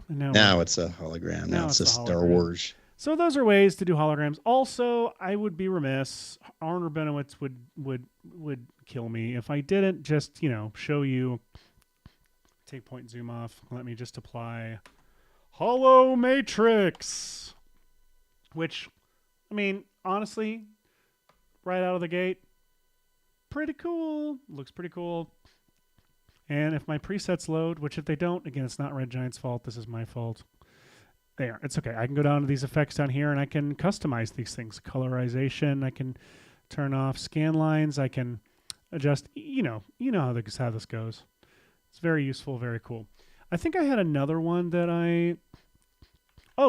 And now it's a hologram. Now it's a Star Wars. So those are ways to do holograms. Also, I would be remiss. Arn Rabinowitz would kill me if I didn't just, show you. Take point zoom off. Let me just apply Holo Matrix. Which, I mean, honestly, right out of the gate, pretty cool. Looks pretty cool. And if my presets load, which if they don't, again, it's not Red Giant's fault. This is my fault. There, it's okay. I can go down to these effects down here and I can customize these things. Colorization, I can turn off scan lines. I can adjust, you know how this goes. It's very useful, very cool. I think I had another one that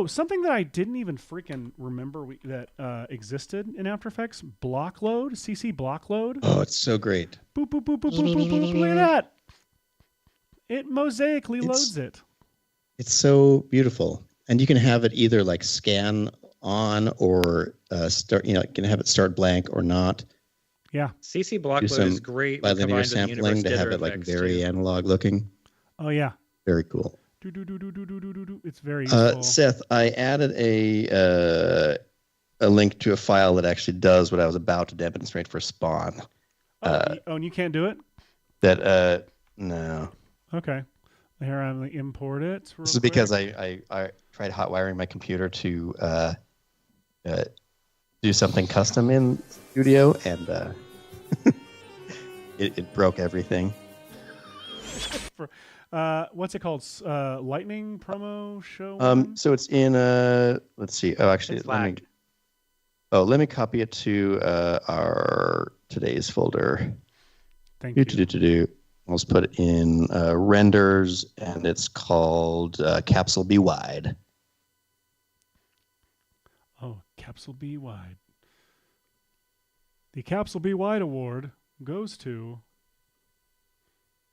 something that I didn't even freaking remember that existed in After Effects. Block load, CC block load. Oh, it's so great. Boop, boop, boop, boop, boop, boop, boop. Look at that. It mosaically loads it. It's so beautiful. And you can have it either like scan on or start, you can have it start blank or not. Yeah. CC block load is great. By linear sampling to have it like very analog looking. Oh, yeah. Very cool. It's very useful. Seth, I added a link to a file that actually does what I was about to demonstrate for Spawn. And you can't do it? No. Okay. Here, I'm going to import it. This is because I tried hot wiring my computer to do something custom in Studio, and it broke everything. What's it called? Lightning promo show? So it's in let's see. Oh, actually, let me copy it to our today's folder. Thank you. Let's put it in renders, and it's called Capsule Be Wide. Oh, Capsule Be Wide. The Capsule Be Wide award goes to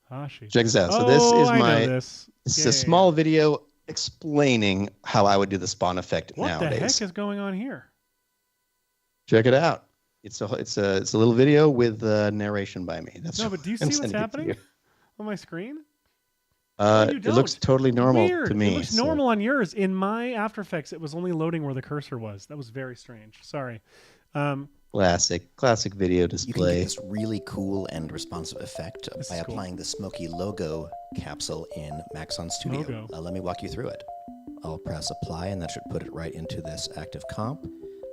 Hashi. Check this out. So this is a small video explaining how I would do the spawn effect nowadays. What the heck is going on here? Check it out. It's a little video with narration by me. But do you see what's happening on my screen? It looks totally normal to me. It looks normal on yours. In my After Effects, it was only loading where the cursor was. That was very strange. Sorry. Classic video display. You can get this really cool and responsive effect by applying the smoky logo capsule in Maxon Studio. Let me walk you through it. I'll press apply, and that should put it right into this active comp.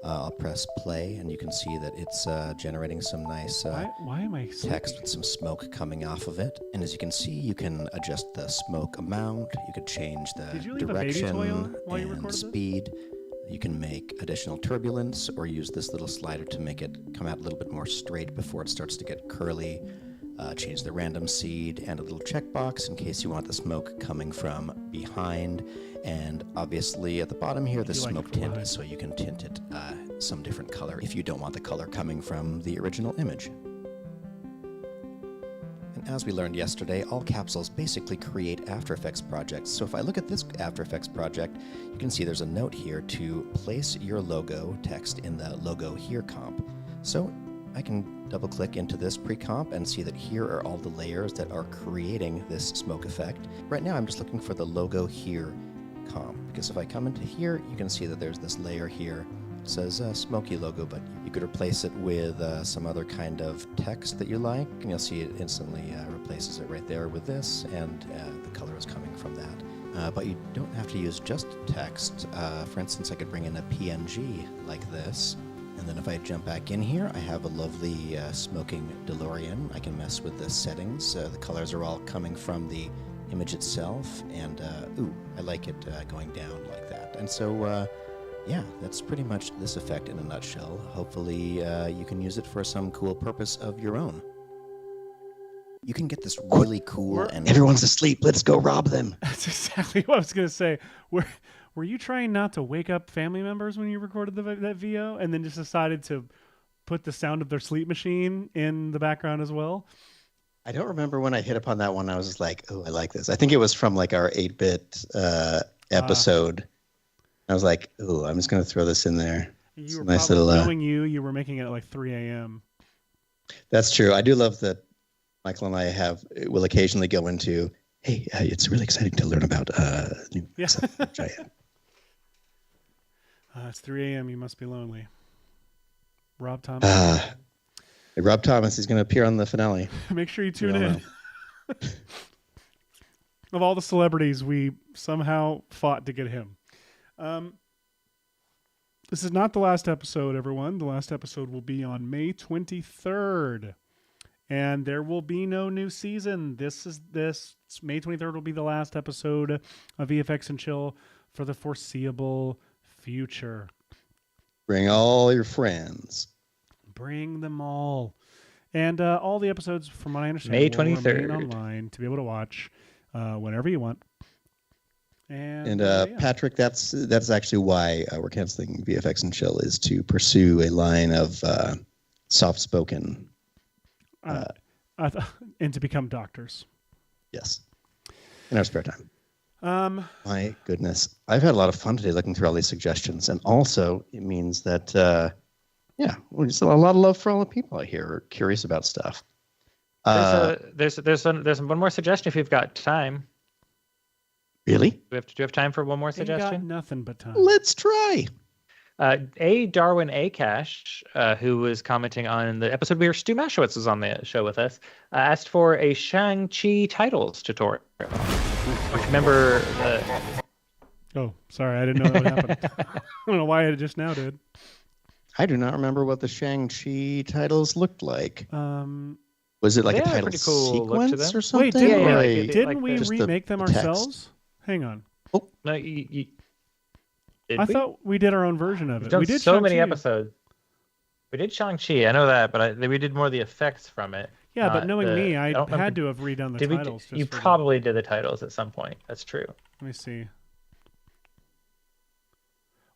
I'll press play, and you can see that it's generating some nice text with some smoke coming off of it. And as you can see, you can adjust the smoke amount. You could change the direction and speed. You can make additional turbulence or use this little slider to make it come out a little bit more straight before it starts to get curly. Change the random seed and a little checkbox in case you want the smoke coming from behind. And obviously at the bottom here, the smoke tint, so you can tint it some different color if you don't want the color coming from the original image. And as we learned yesterday, all capsules basically create After Effects projects. So if I look at this After Effects project, you can see there's a note here to place your logo text in the Logo Here comp. So I can double click into this pre-comp and see that here are all the layers that are creating this smoke effect. Right now I'm just looking for the Logo Here comp, because if I come into here, you can see that there's this layer here. It says smoky logo, but you could replace it with some other kind of text that you like, and you'll see it instantly replaces it right there with this, and the color is coming from that. But you don't have to use just text. For instance, I could bring in a PNG like this, and then if I jump back in here, I have a lovely smoking DeLorean. I can mess with the settings. The colors are all coming from the image itself, and I like it going down like that. And so yeah, that's pretty much this effect in a nutshell. Hopefully you can use it for some cool purpose of your own. you can get this really cool and everyone's asleep. Let's go rob them. That's exactly what I was gonna say. Were you trying not to wake up family members when you recorded that VO, and then just decided to put the sound of their sleep machine in the background as well? I don't remember when I hit upon that one. I was just like, oh, I like this. I think it was from like our 8-bit episode. I was like, oh, I'm just going to throw this in there. You were nice little, knowing you were making it at like 3 a.m. That's true. I do love that Michael and I will occasionally go into, hey, it's really exciting to learn about new stuff, which I am. It's 3 a.m. You must be lonely. Rob Thomas. Rob Thomas, he's going to appear on the finale. Make sure you tune in. Of all the celebrities, we somehow fought to get him. This is not the last episode, everyone. The last episode will be on May 23rd. And there will be no new season. May 23rd will be the last episode of VFX and Chill for the foreseeable future. Bring all your friends. Bring them all. And all the episodes, from what I understand, May will 23rd. remain online to be able to watch whenever you want. And Patrick, that's actually why we're canceling VFX and Chill, is to pursue a line of soft-spoken. And to become doctors. Yes. In our spare time. My goodness. I've had a lot of fun today looking through all these suggestions. And also, it means that, just a lot of love for all the people out here who are curious about stuff. There's one more suggestion if you've got time. Really? Do you have time for one more suggestion? Ain't got nothing but time. Let's try. Darwin Akash, who was commenting on the episode where Stu Mashowitz was on the show with us, asked for a Shang-Chi titles tutorial. Remember Oh, sorry, I didn't know that would happen. I don't know why I just now did. I do not remember what the Shang-Chi titles looked like. Was it like a title sequence or something? Wait, didn't we remake them ourselves? Hang on. Oh no, I thought we did our own version of it. We did so many episodes. We did Shang-Chi, I know that, but we did more of the effects from it. Yeah, but knowing me, I had to have redone the titles. You probably did the titles at some point. That's true. Let me see.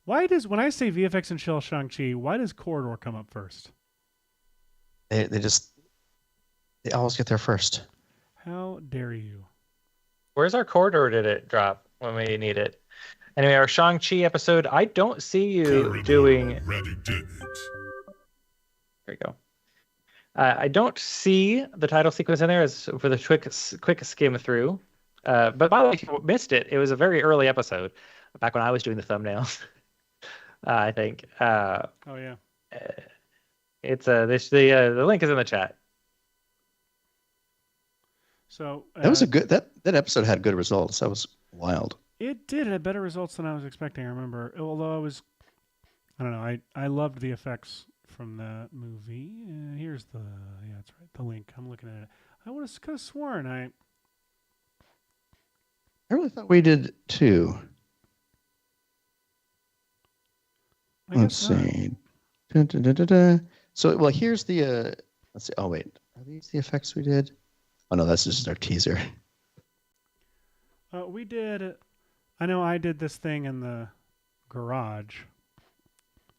When I say VFX and Chill Shang-Chi, why does Corridor come up first? They always get there first. How dare you? Where's our Corridor? Did it drop when we need it? Anyway, our Shang-Chi episode, I don't see you doing... There we go. I don't see the title sequence in there as for the quick skim through. But by the way, if you missed it, it was a very early episode, back when I was doing the thumbnails, I think. Oh, yeah. It's the link is in the chat. So that was that episode had good results. That was wild. It did. It had better results than I was expecting. I remember, although I don't know. I loved the effects from that movie. Here's that's right, the link. I'm looking at it. I would have could have sworn I really thought we did too. Let's see. So, well, here's the. Let's see. Oh wait, are these the effects we did? Oh no, that's just our teaser. We did. I know I did this thing in the garage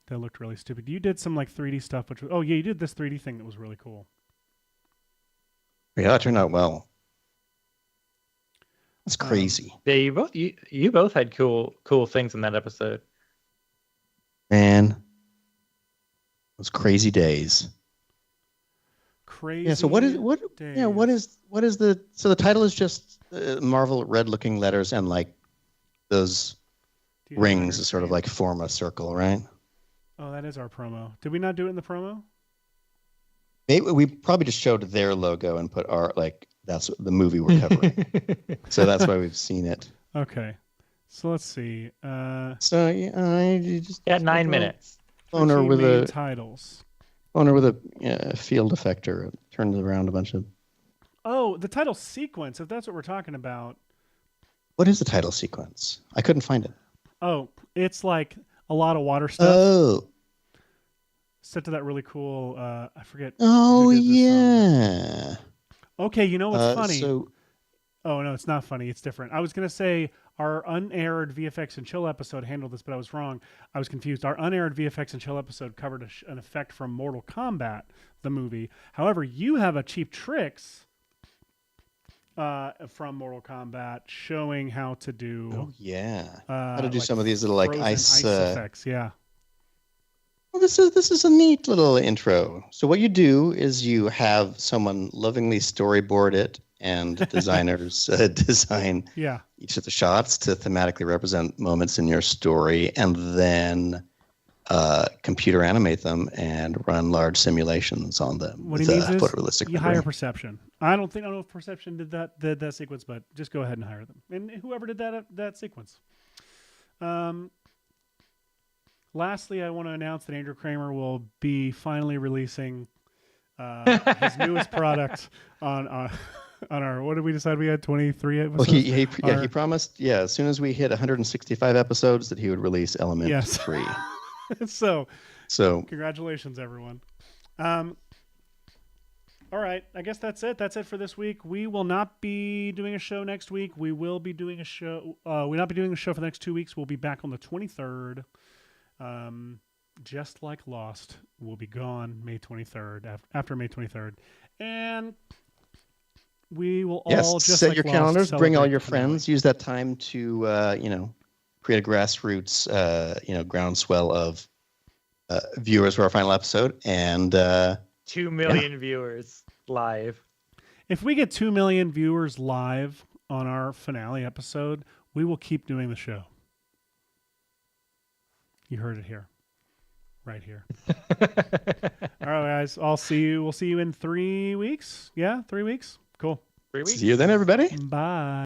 that looked really stupid. You did some like 3D stuff, which was, you did this 3D thing that was really cool. Yeah, it turned out well. That's crazy. Yeah, you both had cool things in that episode. Man, those crazy days. Crazy. Yeah. So what is the title is just Marvel red looking letters and like those rings that sort of like form a circle, right? Oh, that is our promo. Did we not do it in the promo? Maybe we probably just showed their logo and put our that's the movie we're covering. So that's why we've seen it. Okay. So let's see. You just 9 minutes. Owner with a titles. Owner with a field effector turns around a bunch of. Oh, the title sequence. If that's what we're talking about. What is the title sequence? I couldn't find it. Oh, it's like a lot of water stuff. Oh. Set to that really cool. I forget. Oh yeah. Okay, you know what's funny? So, oh no, it's not funny. It's different. I was gonna say our unaired VFX and Chill episode handled this, but I was wrong. I was confused. Our unaired VFX and Chill episode covered an effect from Mortal Kombat, the movie. However, you have a Cheap Tricks from Mortal Kombat showing how to do. Oh yeah, how to do some of these little like ice effects. Yeah. Well, this is a neat little intro. So what you do is you have someone lovingly storyboard it, and designers design each of the shots to thematically represent moments in your story, and then computer animate them and run large simulations on them. What he means is you hire Perception. I don't know if Perception did that sequence, but just go ahead and hire them. And whoever did that sequence. Lastly, I want to announce that Andrew Kramer will be finally releasing his newest product on our, what did we decide we had, 23 episodes? Well, he promised, as soon as we hit 165 episodes that he would release Element 3. So congratulations, everyone. All right, I guess that's it. That's it for this week. We will not be doing a show next week. We will be doing a show. We'll not be doing a show for the next 2 weeks. We'll be back on the 23rd. Just like Lost, we'll be gone May 23rd, after May 23rd. And we will all just set like your Lost, calendars, bring all your finale. friends, use that time to, create a grassroots, groundswell of viewers for our final episode. And 2 million viewers live. If we get 2 million viewers live on our finale episode, we will keep doing the show. You heard it here. Right here. All right, guys. We'll see you in 3 weeks. Yeah, 3 weeks. Cool. 3 weeks. See you then, everybody. Bye.